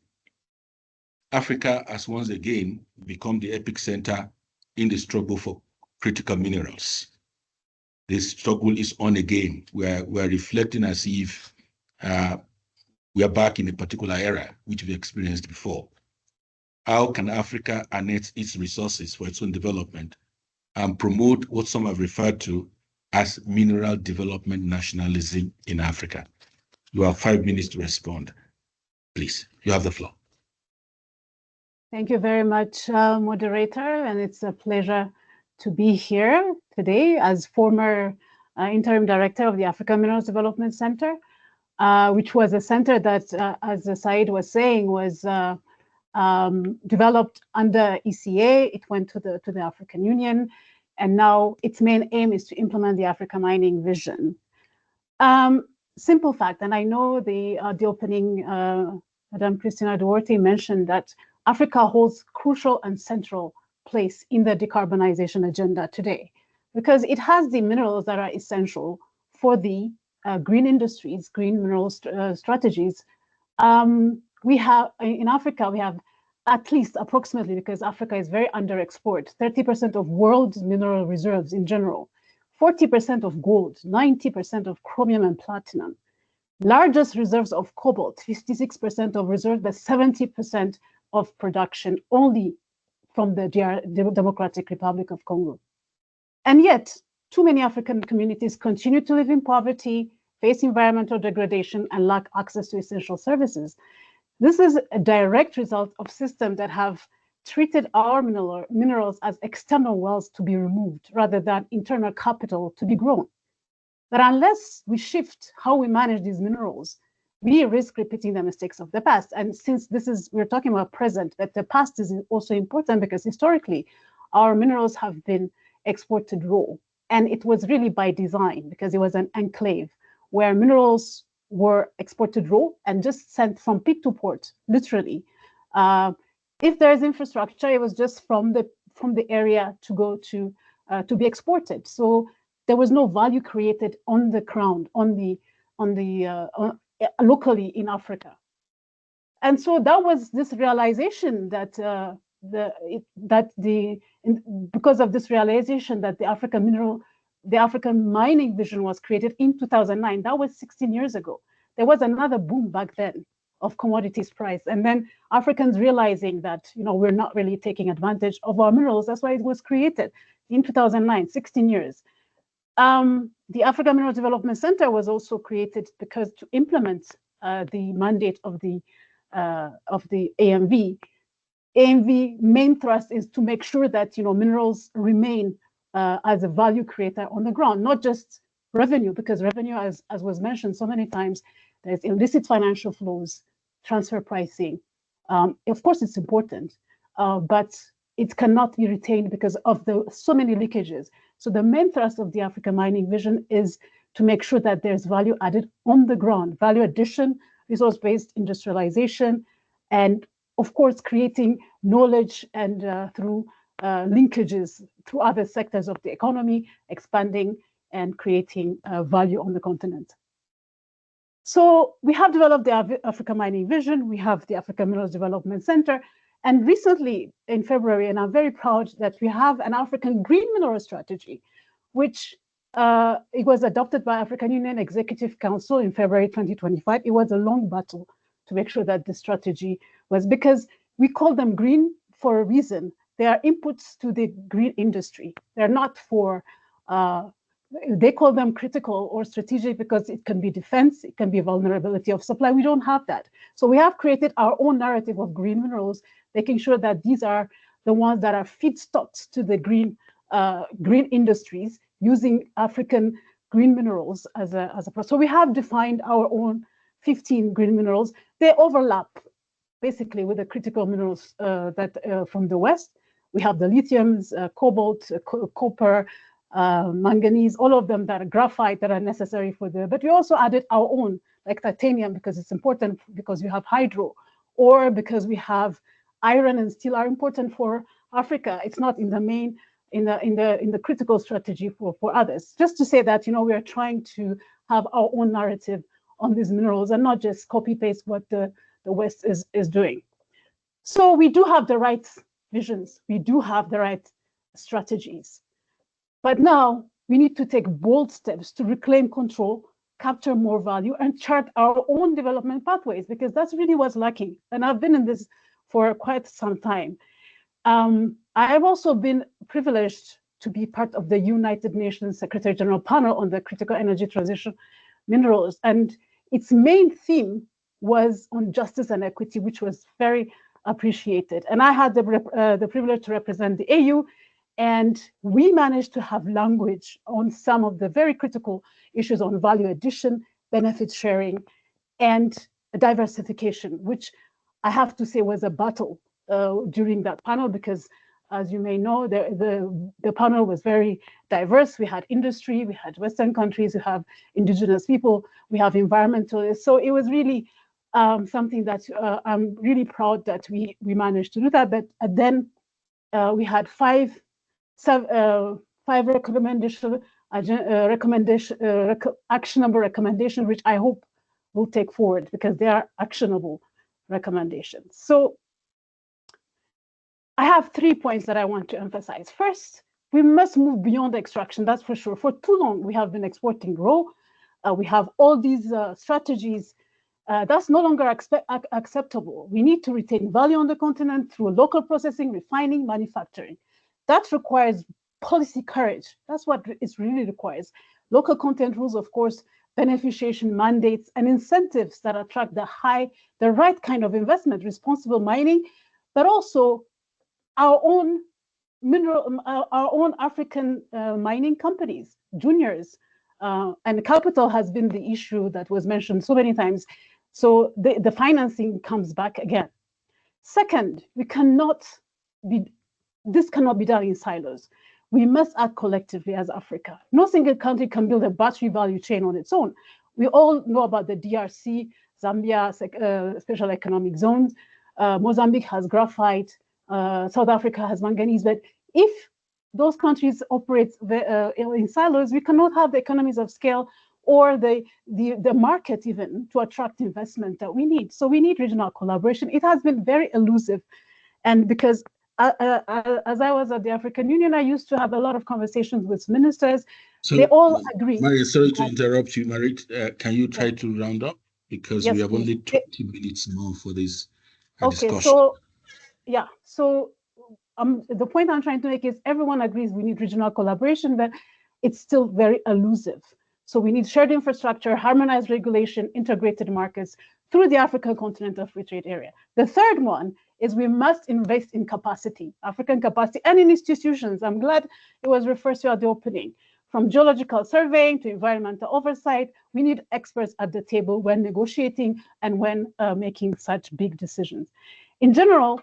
Africa has once again become the epicenter in the struggle for critical minerals. This struggle is on again. We're reflecting as if we are back in a particular era, which we experienced before. How can Africa harness its resources for its own development and promote what some have referred to as mineral development nationalism in Africa? You have 5 minutes to respond. Please, you have the floor.
Thank you very much, moderator, and it's a pleasure to be here today as former interim director of the African Minerals Development Center, which was a center that, as Said was saying, was developed under ECA. It went to the African Union, and now its main aim is to implement the Africa Mining Vision. Simple fact, and I know the opening, Madame Christina Duarte mentioned that Africa holds crucial and central place in the decarbonization agenda today, because it has the minerals that are essential for the green industries, green mineral strategies. We have, in Africa, we have at least approximately, because Africa is very underexplored, 30% of world mineral reserves in general, 40% of gold, 90% of chromium and platinum. largest reserves of cobalt, 56% of reserves, but 70% of production only from the Democratic Republic of Congo. And yet, too many African communities continue to live in poverty, face environmental degradation, and lack access to essential services. This is a direct result of systems that have treated our minerals as external wealth to be removed rather than internal capital to be grown. But unless we shift how we manage these minerals, we risk repeating the mistakes of the past. And since we're talking about present, but the past is also important because historically, our minerals have been exported raw. And it was really by design because it was an enclave where minerals were exported raw and just sent from pit to port, literally. If there's infrastructure, it was just from the area to go to be exported. So there was no value created on the ground, locally in Africa. And so that was this realization that because of this realization that the African mining vision was created in 2009. That was 16 years ago. There was another boom back then of commodities price, and then Africans realizing that we're not really taking advantage of our minerals. That's why it was created in 2009, 16 years. The African Mineral Development Center was also created because to implement the mandate of the AMV. AMV main thrust is to make sure that minerals remain as a value creator on the ground, not just revenue, because revenue, as was mentioned so many times, there's illicit financial flows, transfer pricing. Of course, it's important, but it cannot be retained because of so many leakages. So the main thrust of the African mining vision is to make sure that there's value added on the ground, value addition, resource-based industrialization, and of course, creating knowledge and through linkages through other sectors of the economy, expanding and creating value on the continent. So we have developed the Africa Mining Vision, we have the African Minerals Development Center, and recently in February, and I'm very proud that we have an African Green Mineral Strategy, which it was adopted by African Union Executive Council in February 2025. It was a long battle to make sure that the strategy was, because we call them green for a reason. They are inputs to the green industry. They're not for, they call them critical or strategic because it can be defense, it can be vulnerability of supply. We don't have that. So we have created our own narrative of green minerals, making sure that these are the ones that are feedstocks to the green industries, using African green minerals as a process. So we have defined our own 15 green minerals. They overlap basically with the critical minerals that from the West. We have the lithiums, cobalt, copper, manganese, all of them that are graphite that are necessary for but we also added our own, like titanium, because it's important because we have hydro, or because we have iron and steel are important for Africa. It's not in the main, in the critical strategy for others. Just to say that, we are trying to have our own narrative on these minerals and not just copy paste what the West is doing. So we do have the right visions. We do have the right strategies. But now we need to take bold steps to reclaim control, capture more value, and chart our own development pathways, because that's really what's lacking. And I've been in this for quite some time. I have also been privileged to be part of the United Nations Secretary General panel on the critical energy transition minerals. And its main theme was on justice and equity, which was very appreciated. And I had the privilege to represent the AU, and we managed to have language on some of the very critical issues on value addition, benefit sharing, and diversification, which I have to say was a battle during that panel, because as you may know, the panel was very diverse. We had industry, we had Western countries, we have indigenous people, we have environmentalists. So it was really something that I'm really proud that we managed to do that. But then we had five actionable recommendations, which I hope will take forward, because they are actionable recommendations. So I have 3 points that I want to emphasize. First, we must move beyond extraction, that's for sure. For too long, we have been exporting raw We have all these strategies. That's no longer acceptable. We need to retain value on the continent through local processing, refining, manufacturing. That requires policy courage. That's what it really requires. Local content rules, of course, beneficiation mandates, and incentives that attract the right kind of investment, responsible mining, but also our own our own African mining companies, juniors, and capital has been the issue that was mentioned so many times. So the financing comes back again. Second, this cannot be done in silos. We must act collectively as Africa. No single country can build a battery value chain on its own. We all know about the DRC, Zambia, special economic zones. Mozambique has graphite. South Africa has manganese. But if those countries operate in silos, we cannot have the economies of scale or the market even to attract investment that we need. So we need regional collaboration. It has been very elusive. And because as I was at the African Union, I used to have a lot of conversations with ministers. So, they all agree.
Marie, sorry to interrupt you, Marie. Can you try to round up? Because yes, we have only 20 minutes more for this discussion.
So, yeah. So the point I'm trying to make is everyone agrees we need regional collaboration, but it's still very elusive. So we need shared infrastructure, harmonized regulation, integrated markets through the African Continental Free Trade Area. The third one is we must invest in capacity, African capacity, and in institutions. I'm glad it was referred to at the opening. From geological surveying to environmental oversight, we need experts at the table when negotiating and when making such big decisions. In general,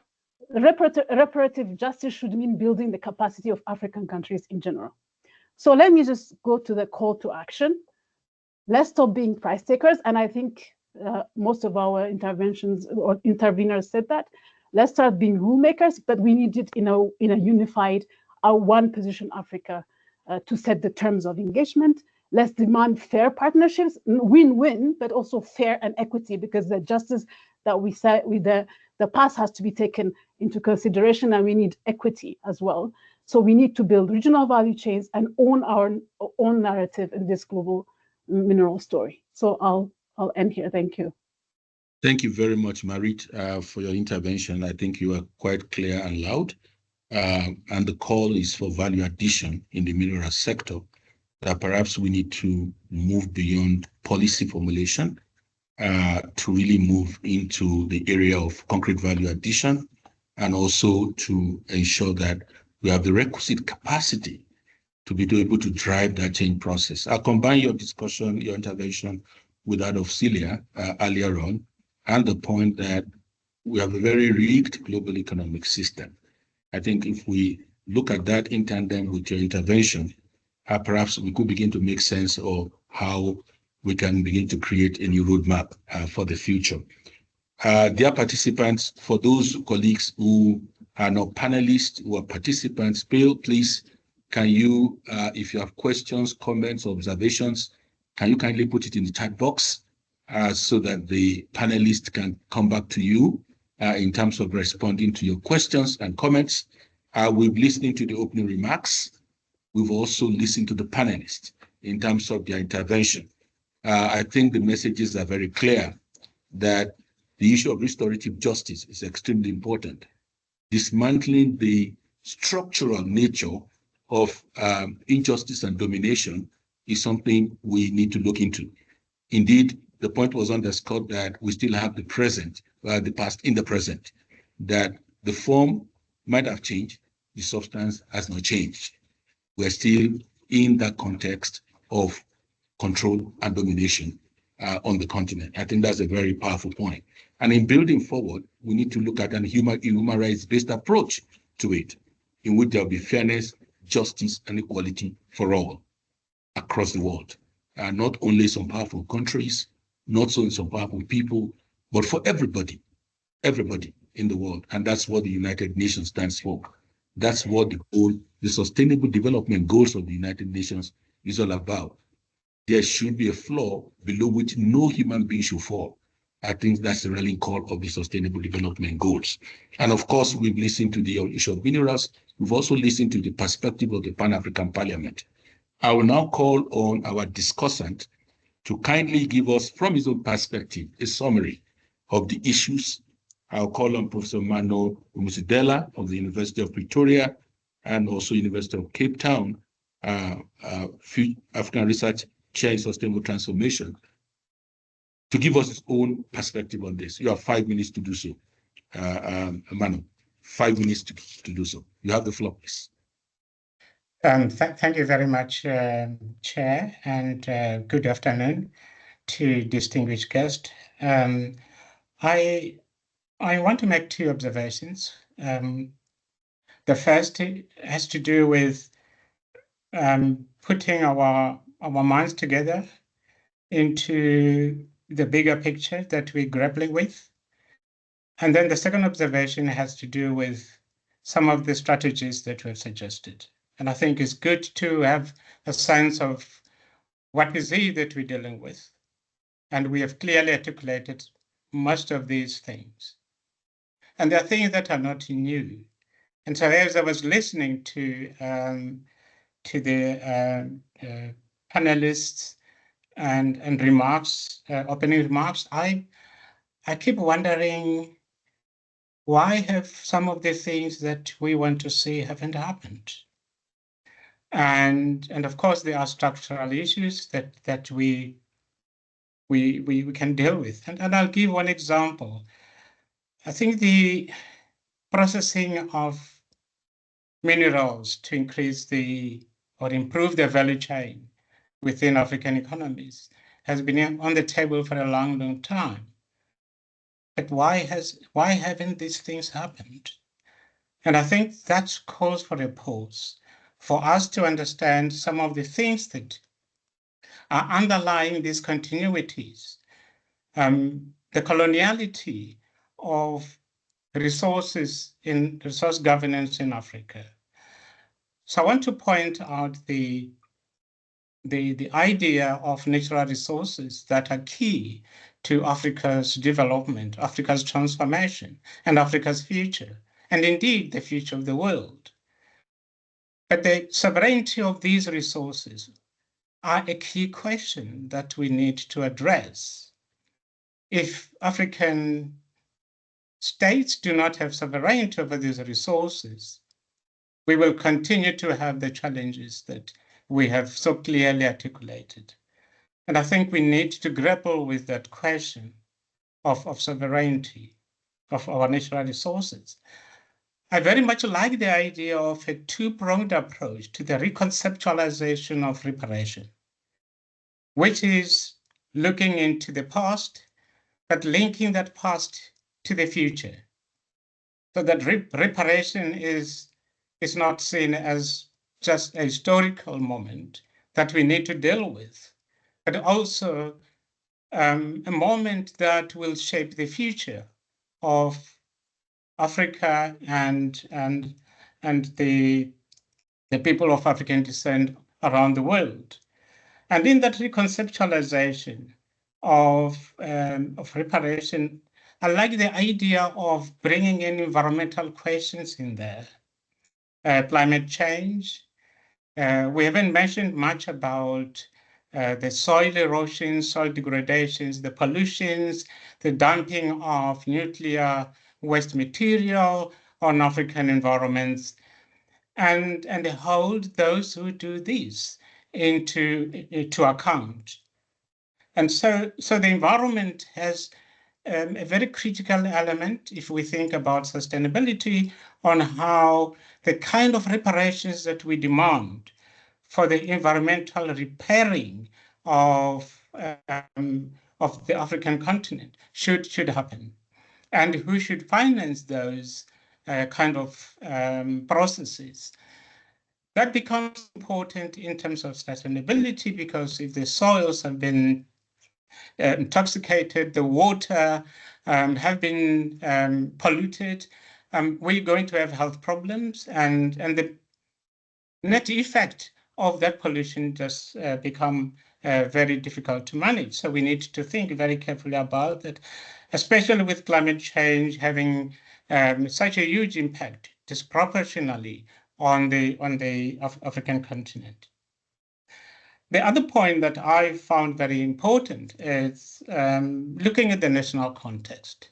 reparative justice should mean building the capacity of African countries in general. So let me just go to the call to action. Let's stop being price takers. And I think most of our interventions or interveners said that. Let's start being rule makers, but we need it in a unified, one position Africa to set the terms of engagement. Let's demand fair partnerships, win-win, but also fair and equity, because the justice that we set with the past has to be taken into consideration, and we need equity as well. So we need to build regional value chains and own our own narrative in this global mineral story. So I'll end here. Thank you.
Thank you very much, Marit, for your intervention. I think you are quite clear and loud. And the call is for value addition in the mineral sector, that perhaps we need to move beyond policy formulation to really move into the area of concrete value addition, and also to ensure that we have the requisite capacity to be able to drive that change process. I'll combine your discussion, your intervention with that of Celia earlier on, and the point that we have a very rigged global economic system. I think if we look at that in tandem with your intervention, perhaps we could begin to make sense of how we can begin to create a new roadmap for the future. Dear participants, for those colleagues who are not panelists, who are participants, please, can you, if you have questions, comments, observations, can you kindly put it in the chat box so that the panelists can come back to you in terms of responding to your questions and comments. We've listened to the opening remarks. We've also listened to the panelists in terms of their intervention. I think the messages are very clear that the issue of restorative justice is extremely important. Dismantling the structural nature of injustice and domination is something we need to look into. Indeed, the point was underscored that we still have the present, the past in the present, that the form might have changed, the substance has not changed. We're still in that context of control and domination on the continent. I think that's a very powerful point. And in building forward, we need to look at an human rights-based approach to it, in which there will be fairness, justice, and equality for all across the world. Not only some powerful countries, not so in some powerful people, but for everybody in the world. And that's what the United Nations stands for. That's what the Sustainable Development Goals of the United Nations is all about. There should be a floor below which no human being should fall. I think that's the rallying call of the Sustainable Development Goals. And of course, we've listened to the issue of minerals. We've also listened to the perspective of the Pan-African Parliament. I will now call on our discussant to kindly give us, from his own perspective, a summary of the issues. I'll call on Professor Mano Umusidela of the University of Pretoria and also University of Cape Town, African Research Chair in Sustainable Transformation, to give us his own perspective on this. You have 5 minutes to do so. Mano, 5 minutes to do so. You have the floor, please.
Thank you very much, Chair, and good afternoon to distinguished guests. I want to make 2 observations. The first has to do with putting our minds together into the bigger picture that we're grappling with. And then the second observation has to do with some of the strategies that we've suggested. And I think it's good to have a sense of what is it that we're dealing with. And we have clearly articulated most of these things. And there are things that are not new. And so as I was listening to the panelists and remarks, opening remarks, I keep wondering, why have some of the things that we want to see haven't happened? And of course, there are structural issues that we can deal with. And I'll give one example. I think the processing of minerals to increase or improve the value chain within African economies has been on the table for a long, long time. But why haven't these things happened? And I think that calls for a pause, for us to understand some of the things that are underlying these continuities, the coloniality of resource governance in Africa. So I want to point out the idea of natural resources that are key to Africa's development, Africa's transformation, and Africa's future, and indeed the future of the world. But the sovereignty of these resources are a key question that we need to address. If African states do not have sovereignty over these resources, we will continue to have the challenges that we have so clearly articulated. And I think we need to grapple with that question of sovereignty of our natural resources. I very much like the idea of a 2-pronged approach to the reconceptualization of reparation, which is looking into the past, but linking that past to the future. So that reparation is not seen as just a historical moment that we need to deal with, but also a moment that will shape the future of Africa and the people of African descent around the world. And in that reconceptualization of reparation, I like the idea of bringing in environmental questions in there. Climate change. We haven't mentioned much about the soil erosion, soil degradations, the pollutions, the dumping of nuclear waste material on African environments, and hold those who do this into account. And so the environment has a very critical element if we think about sustainability on how the kind of reparations that we demand for the environmental repairing of the African continent should happen, and who should finance those kind of processes. That becomes important in terms of sustainability, because if the soils have been intoxicated, the water have been polluted, we're going to have health problems, and the net effect of that pollution just become very difficult to manage. So we need to think very carefully about that, especially with climate change having such a huge impact disproportionately on the African continent. The other point that I found very important is looking at the national context.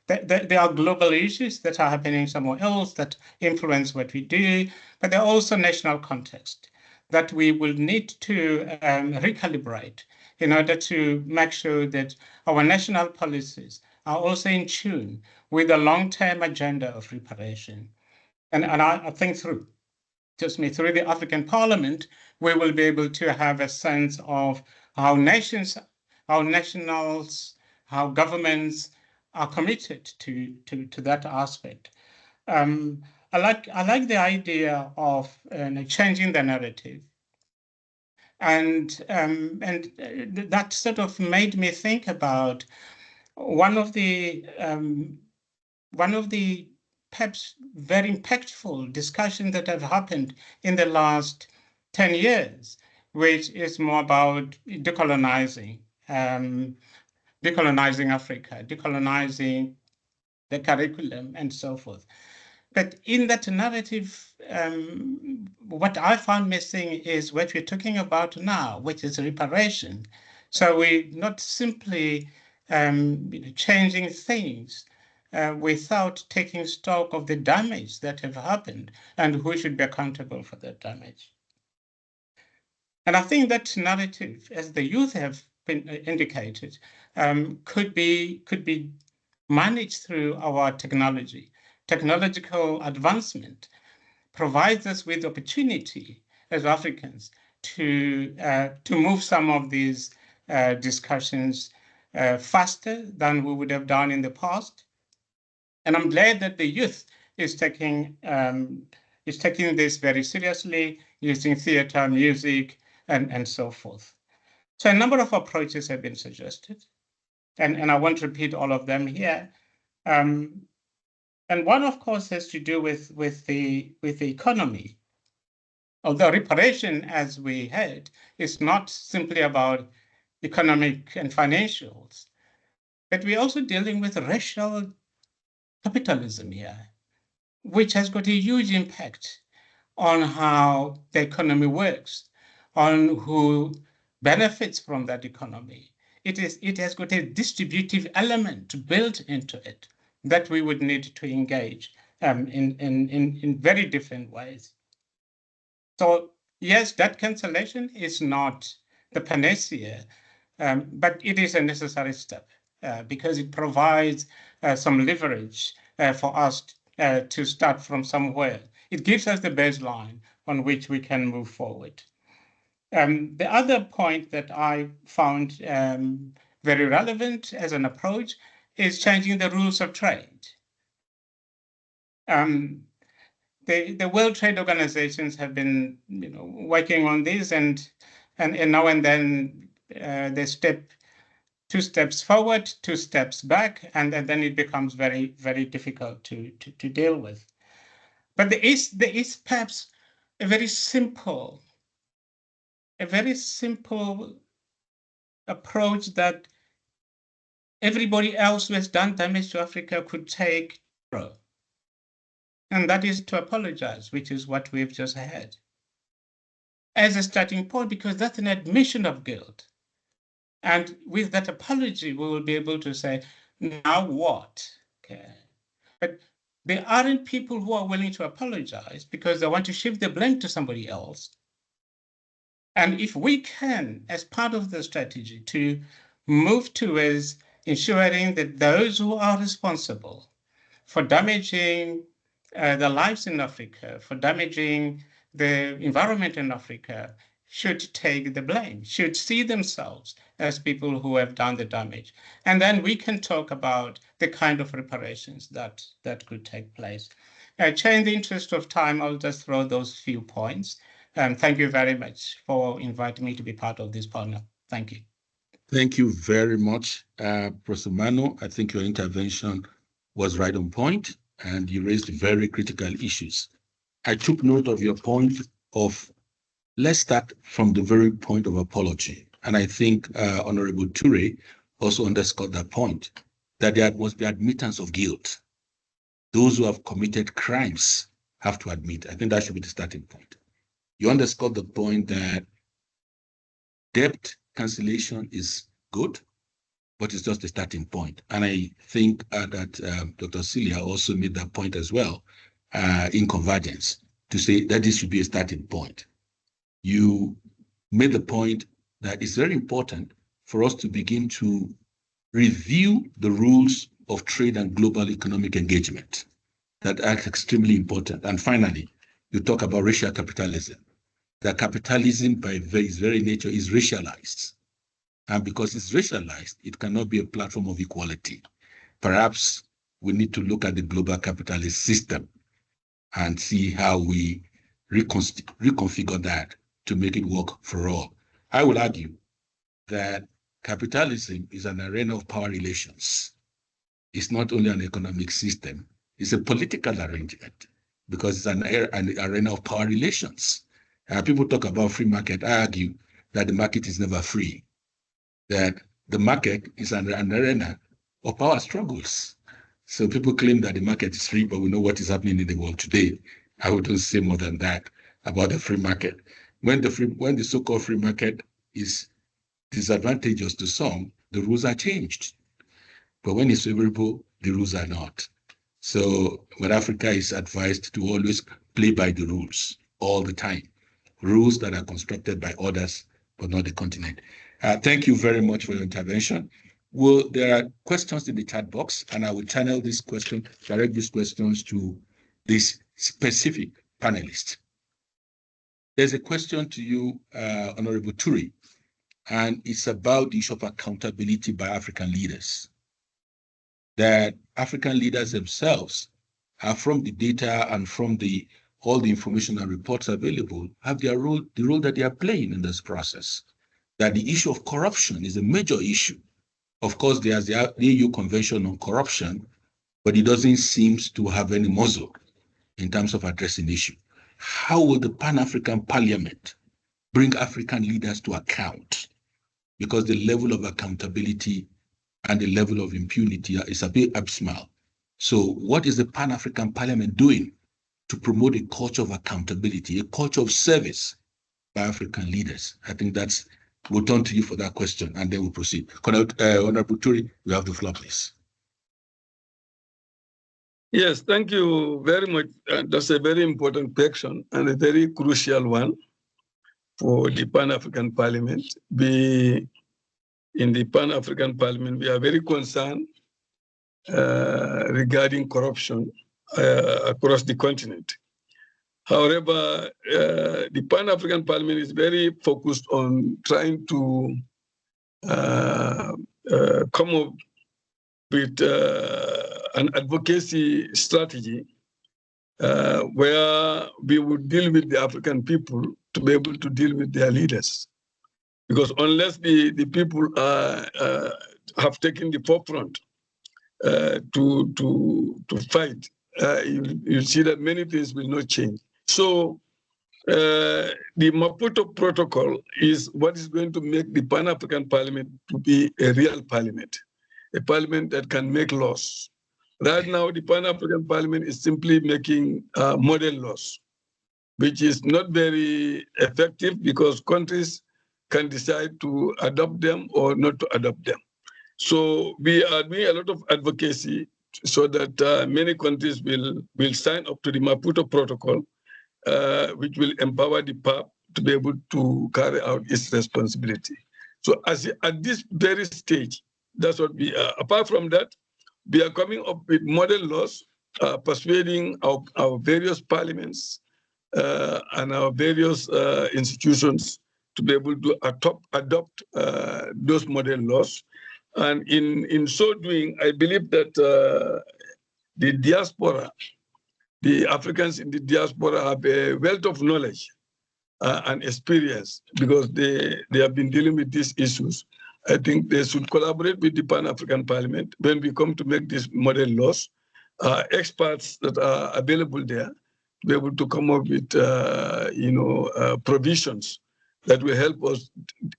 There are global issues that are happening somewhere else that influence what we do, but there are also national context that we will need to recalibrate in order to make sure that our national policies are also in tune with the long-term agenda of reparation. And I think through the African Parliament, we will be able to have a sense of how nations, how nationals, how governments are committed to that aspect. I like the idea of changing the narrative, and that sort of made me think about one of the perhaps very impactful discussions that have happened in the last 10 years, which is more about decolonizing Africa, decolonizing the curriculum and so forth. But in that narrative, what I found missing is what we're talking about now, which is reparation. So we're not simply changing things without taking stock of the damage that have happened and who should be accountable for that damage. And I think that narrative, as the youth have been indicated, could be managed through our technology. Technological advancement provides us with opportunity as Africans to move some of these discussions faster than we would have done in the past. And I'm glad that the youth is taking this very seriously, using theater, music, and so forth. So a number of approaches have been suggested, and I won't repeat all of them here. And one, of course, has to do with the economy. Although reparation, as we heard, is not simply about economic and financials, but we're also dealing with racial capitalism here, which has got a huge impact on how the economy works, on who benefits from that economy. It has got a distributive element built into it that we would need to engage in very different ways. So yes, debt cancellation is not the panacea, but it is a necessary step because it provides some leverage for us to start from somewhere. It gives us the baseline on which we can move forward. The other point that I found very relevant as an approach is changing the rules of trade. The World Trade Organizations have been, working on this, and now and then they step 2 steps forward, 2 steps back, and then it becomes very, very difficult to deal with. But there is perhaps a very simple approach that everybody else who has done damage to Africa could take, and that is to apologize, which is what we've just had, as a starting point, because that's an admission of guilt. And with that apology, we will be able to say, now what? Okay. But there aren't people who are willing to apologize because they want to shift the blame to somebody else. And if we can, as part of the strategy, to move towards ensuring that those who are responsible for damaging the lives in Africa, for damaging the environment in Africa, should take the blame, should see themselves as people who have done the damage. And then we can talk about the kind of reparations that could take place. In the interest of time, I'll just throw those few points. Thank you very much for inviting me to be part of this panel. Thank you.
Thank you very much, Professor Mano. I think your intervention was right on point, and you raised very critical issues. I took note of your point of, let's start from the very point of apology. And I think Honorable Ture also underscored that point, that there must be admittance of guilt. Those who have committed crimes have to admit. I think that should be the starting point. You underscored the point that Debt cancellation is good, but it's just a starting point. And I think that Dr. Celia also made that point as well in convergence, to say that this should be a starting point. You made the point that it's very important for us to begin to review the rules of trade and global economic engagement. That are extremely important. And finally, you talk about racial capitalism. That capitalism by its very nature is racialized. And because it's racialized, it cannot be a platform of equality. Perhaps we need to look at the global capitalist system and see how we reconfigure that to make it work for all. I will argue that capitalism is an arena of power relations. It's not only an economic system, it's a political arrangement because it's an arena of power relations. People talk about free market. I argue that the market is never free, that the market is an arena of power struggles. So people claim that the market is free, but we know what is happening in the world today. I wouldn't say more than that about the free market. When the so-called free market is disadvantageous to some, the rules are changed. But when it's favorable, the rules are not. So when Africa is advised to always play by the rules all the time, rules that are constructed by others, but not the continent. Thank you very much for your intervention. Well, there are questions in the chat box, and I will channel this question, direct these questions to this specific panelist. There's a question to you, Honorable Turi, and it's about the issue of accountability by African leaders. That African leaders themselves are, from the data and from all the information and reports available, have their role, the role that they are playing in this process. That the issue of corruption is a major issue. Of course, there's the EU Convention on Corruption, but it doesn't seem to have any muzzle in terms of addressing the issue. How will the Pan-African Parliament bring African leaders to account? Because the level of accountability and the level of impunity is a bit abysmal. So what is the Pan-African Parliament doing to promote a culture of accountability, a culture of service by African leaders? I think we'll turn to you for that question, and then we'll proceed. Honorable Turi, you have the floor, please.
Yes, thank you very much. That's a very important question and a very crucial one for the Pan-African Parliament. In the Pan-African Parliament, we are very concerned regarding corruption across the continent. However, the Pan-African Parliament is very focused on trying to come up with an advocacy strategy where we would deal with the African people to be able to deal with their leaders. Because unless the people have taken the forefront to fight, you'll see that many things will not change. So the Maputo Protocol is what is going to make the Pan-African Parliament to be a real parliament, a parliament that can make laws. Right now, the Pan-African Parliament is simply making model laws, which is not very effective because countries can decide to adopt them or not to adopt them. So we are doing a lot of advocacy so that many countries will sign up to the Maputo Protocol, which will empower the PAP to be able to carry out its responsibility. So at this very stage, that's what we are. Apart from that, we are coming up with model laws, persuading our various parliaments and our various institutions to be able to adopt those model laws. And in so doing, I believe that the diaspora, the Africans in the diaspora have a wealth of knowledge and experience because they have been dealing with these issues. I think they should collaborate with the Pan-African Parliament when we come to make these model laws. Experts that are available there to be able to come up with, provisions that will help us,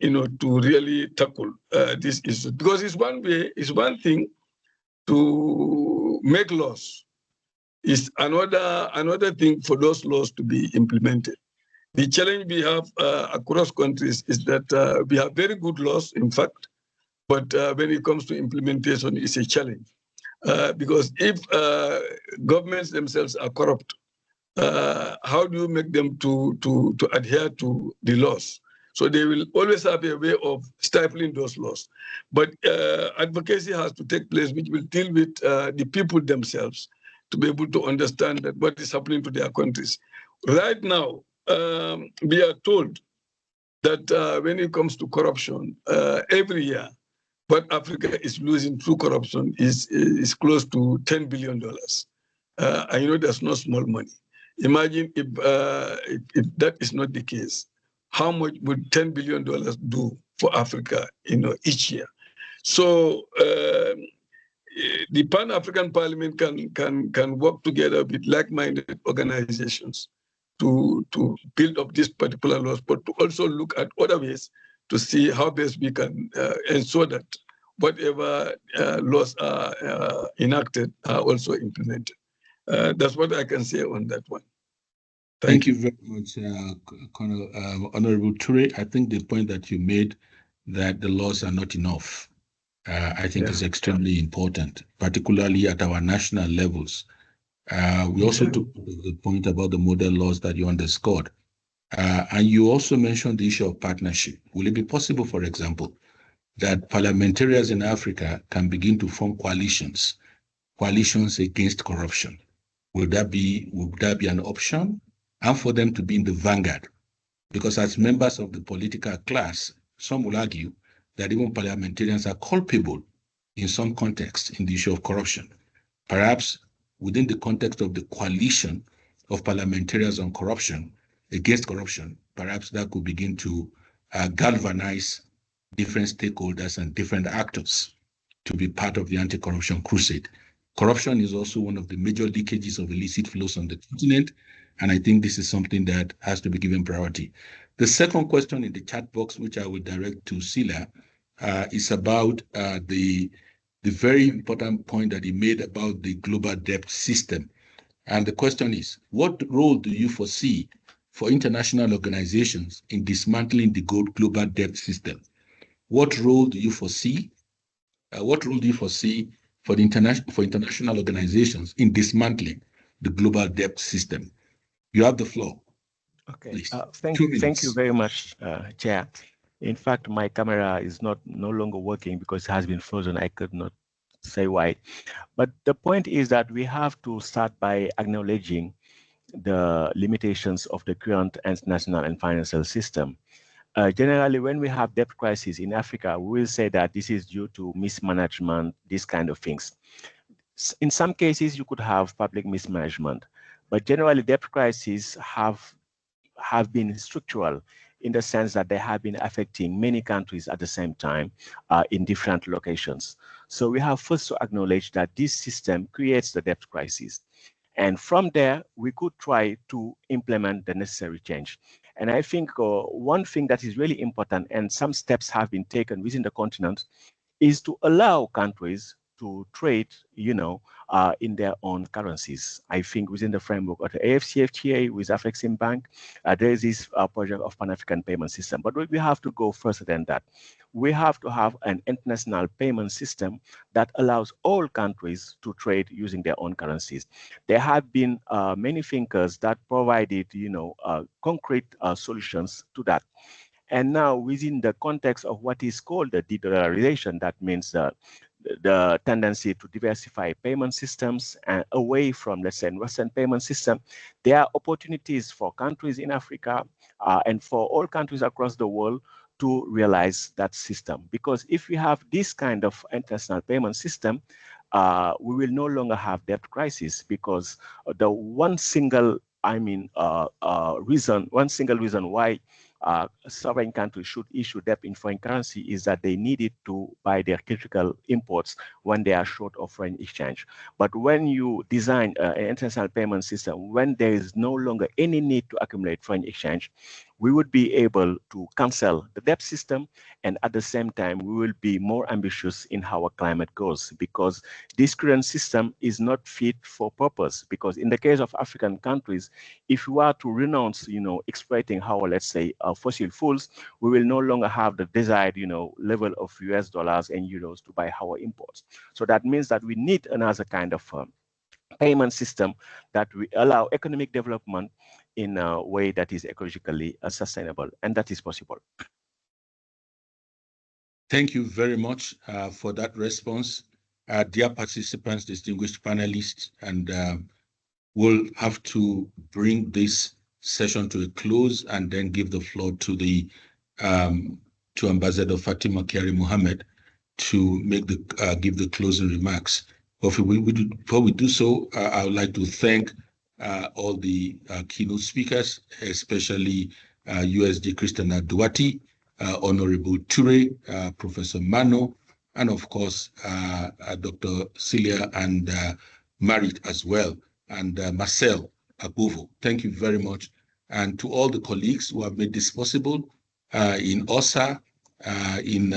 to really tackle this issue. Because it's one thing to make laws. It's another thing for those laws to be implemented. The challenge we have across countries is that we have very good laws, in fact, but when it comes to implementation, it's a challenge. Because if governments themselves are corrupt, how do you make them to adhere to the laws? So they will always have a way of stifling those laws. But advocacy has to take place, which will deal with the people themselves to be able to understand that what is happening to their countries. Right now, we are told that when it comes to corruption, every year, what Africa is losing through corruption is close to $10 billion. I know that's not small money. Imagine if that is not the case, how much would $10 billion do for Africa, each year? So the Pan-African Parliament can work together with like-minded organizations to build up these particular laws, but to also look at other ways to see how best we can ensure that whatever laws are enacted are also implemented. That's what I can say on that one.
Thank you very much, Honorable Toure. I think the point that you made that the laws are not enough, I think is extremely important, particularly at our national levels. We also took the point about the model laws that you underscored. And you also mentioned the issue of partnership. Will it be possible, for example, that parliamentarians in Africa can begin to form coalitions against corruption? Would that be an option? And for them to be in the vanguard? Because as members of the political class, some will argue that even parliamentarians are culpable in some contexts in the issue of corruption. Perhaps within the context of the coalition of parliamentarians on corruption, against corruption, perhaps that could begin to galvanize different stakeholders and different actors to be part of the anti-corruption crusade. Corruption is also one of the major leakages of illicit flows on the continent, and I think this is something that has to be given priority. The second question in the chat box, which I will direct to Sila, is about the very important point that he made about the global debt system. And the question is, what role do you foresee for international organizations in dismantling the global debt system? What role do you foresee? What role do you foresee for international organizations in dismantling the global debt system? You have the floor.
Okay. Thank you very much, Chair. In fact, my camera is no longer working because it has been frozen. I could not say why. But the point is that we have to start by acknowledging the limitations of the current international and financial system. Generally, when we have debt crisis in Africa, we will say that this is due to mismanagement, these kind of things. In some cases, you could have public mismanagement, but generally debt crises have been structural in the sense that they have been affecting many countries at the same time in different locations. So we have first to acknowledge that this system creates the debt crisis. And from there, we could try to implement the necessary change. And I think one thing that is really important, and some steps have been taken within the continent, is to allow countries to trade, in their own currencies. I think within the framework of the AFCFTA with Afreximbank, there is this project of Pan-African payment system. But we have to go further than that. We have to have an international payment system that allows all countries to trade using their own currencies. There have been many thinkers that provided, concrete solutions to that. And now within the context of what is called the de-dollarization, that means the tendency to diversify payment systems and away from, let's say, Western payment system, there are opportunities for countries in Africa and for all countries across the world to realize that system. Because if we have this kind of international payment system, we will no longer have debt crisis, because the one single reason why sovereign countries should issue debt in foreign currency is that they need it to buy their critical imports when they are short of foreign exchange. But when you design an international payment system, when there is no longer any need to accumulate foreign exchange, we would be able to cancel the debt system, and at the same time, we will be more ambitious in our climate goals, because this current system is not fit for purpose. Because in the case of African countries, if we are to renounce, exploiting our, let's say, fossil fuels, we will no longer have the desired, level of US dollars and euros to buy our imports. So that means that we need another kind of payment system that will allow economic development in a way that is ecologically sustainable, and that is possible.
Thank you very much for that response. Dear participants, distinguished panelists, and we'll have to bring this session to a close and then give the floor to the to Ambassador Fatima Kyari Mohammed to make the give the closing remarks. Before we do so, I would like to thank all the keynote speakers, especially USD Christina Duarte, Honorable Ture, Professor Mano, and of course, Dr. Celia and Marit as well, and Marcel Agovo. Thank you very much. And to all the colleagues who have made this possible in OSHCHR, in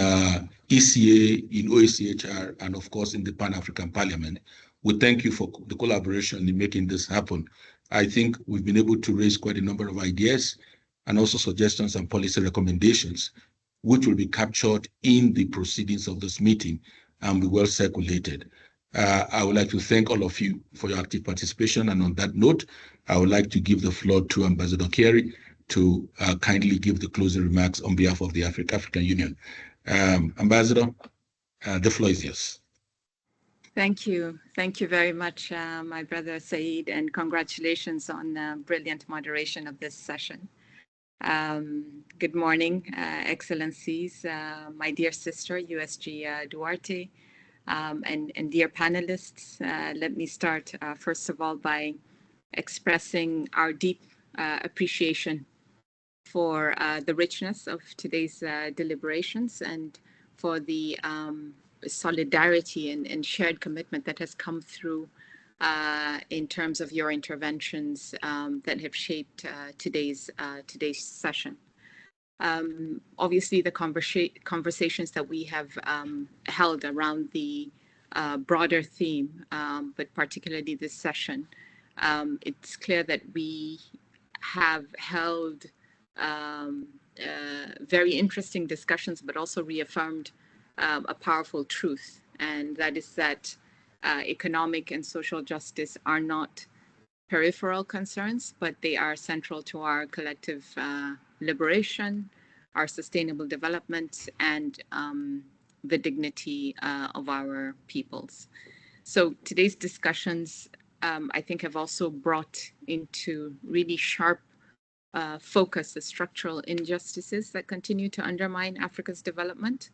ECA, in OHCHR, and of course in the Pan-African Parliament. We thank you for the collaboration in making this happen. I think we've been able to raise quite a number of ideas and also suggestions and policy recommendations, which will be captured in the proceedings of this meeting and be well circulated. I would like to thank all of you for your active participation. And on that note, I would like to give the floor to Ambassador Kyari to kindly give the closing remarks on behalf of the African Union. Ambassador, the floor is yours.
Thank you. Thank you very much, my brother Said, and congratulations on brilliant moderation of this session. Good morning, Excellencies, my dear sister, USG Duarte, and dear panelists. Let me start, first of all, by expressing our deep appreciation for the richness of today's deliberations and for the solidarity and shared commitment that has come through in terms of your interventions that have shaped today's session. Obviously, the conversations that we have held around the broader theme, but particularly this session, it's clear that we have held very interesting discussions, but also reaffirmed a powerful truth, and that is that economic and social justice are not peripheral concerns, but they are central to our collective liberation, our sustainable development, and the dignity of our peoples. So today's discussions, I think, have also brought into really sharp focus the structural injustices that continue to undermine Africa's development,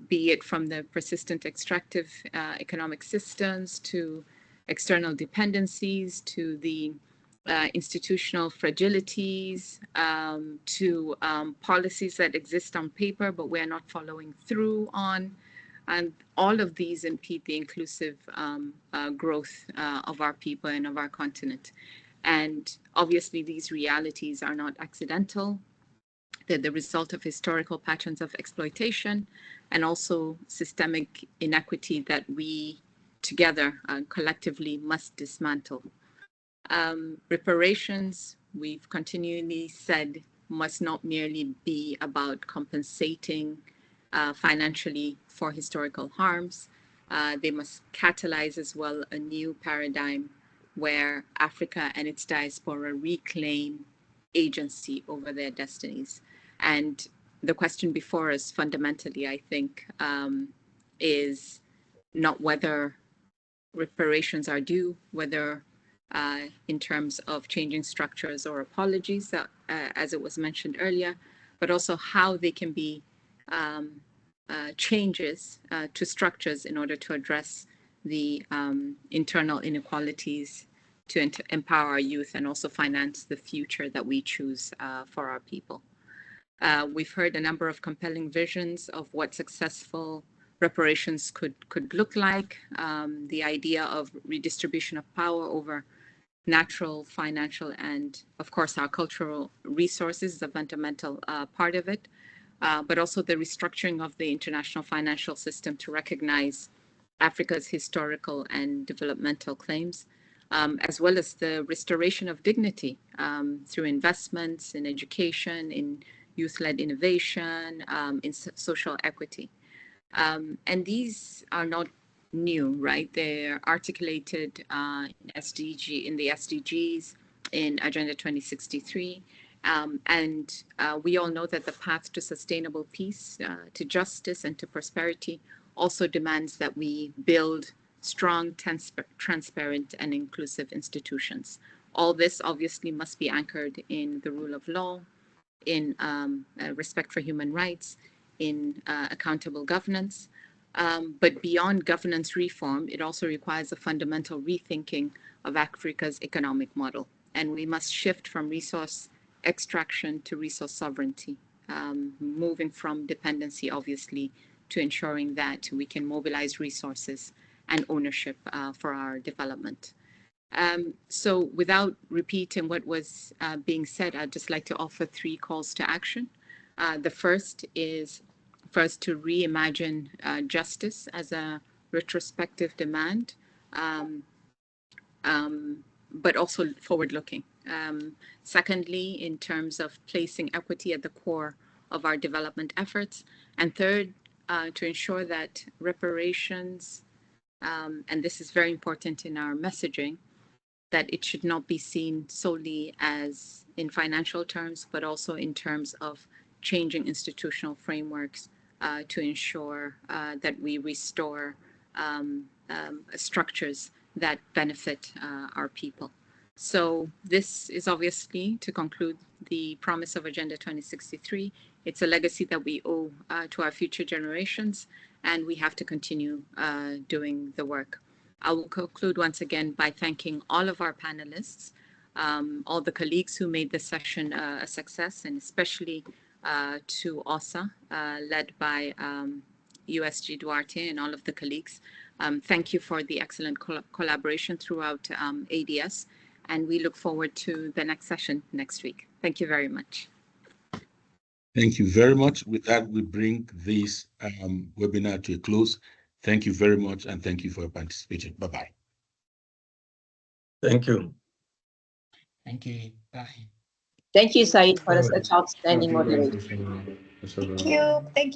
be it from the persistent extractive economic systems to external dependencies, to the institutional fragilities, to policies that exist on paper, but we're not following through on. And all of these impede the inclusive growth of our people and of our continent. And obviously, these realities are not accidental. They're the result of historical patterns of exploitation and also systemic inequity that we together collectively must dismantle. Reparations, we've continually said, must not merely be about compensating financially for historical harms. They must catalyze as well a new paradigm where Africa and its diaspora reclaim agency over their destinies. And the question before us fundamentally, I think, is not whether reparations are due, whether in terms of changing structures or apologies, as it was mentioned earlier, but also how they can be changes to structures in order to address the internal inequalities, to empower our youth and also finance the future that we choose for our people. We've heard a number of compelling visions of what successful reparations could look like. The idea of redistribution of power over natural, financial, and of course our cultural resources is a fundamental part of it, but also the restructuring of the international financial system to recognize Africa's historical and developmental claims, as well as the restoration of dignity through investments in education, in youth-led innovation, in social equity. And these are not new, right? They're articulated in the SDGs, in Agenda 2063. And we all know that the path to sustainable peace, to justice, and to prosperity also demands that we build strong, transparent, and inclusive institutions. All this obviously must be anchored in the rule of law, in respect for human rights, in accountable governance. But beyond governance reform, it also requires a fundamental rethinking of Africa's economic model. And we must shift from resource extraction to resource sovereignty, moving from dependency, obviously, to ensuring that we can mobilize resources and ownership for our development. So without repeating what was being said, I'd just like to offer 3 calls to action. The first is for us to reimagine justice as a retrospective demand, but also forward-looking. Secondly, in terms of placing equity at the core of our development efforts. And third, to ensure that reparations, and this is very important in our messaging, that it should not be seen solely as in financial terms, but also in terms of changing institutional frameworks to ensure that we restore structures that benefit our people. So this is obviously, to conclude, the promise of Agenda 2063. It's a legacy that we owe to our future generations, and we have to continue doing the work. I will conclude once again by thanking all of our panelists, all the colleagues who made this session a success, and especially to OHCHR, led by USG Duarte and all of the colleagues. Thank you for the excellent collaboration throughout ADS, and we look forward to the next session next week. Thank you very much.
Thank you very much. With that, we bring this webinar to a close. Thank you very much, and thank you for your participation. Bye-bye.
Thank you.
Thank you. Bye.
Thank you, Said, for such outstanding moderation.
Thank you. Thank you.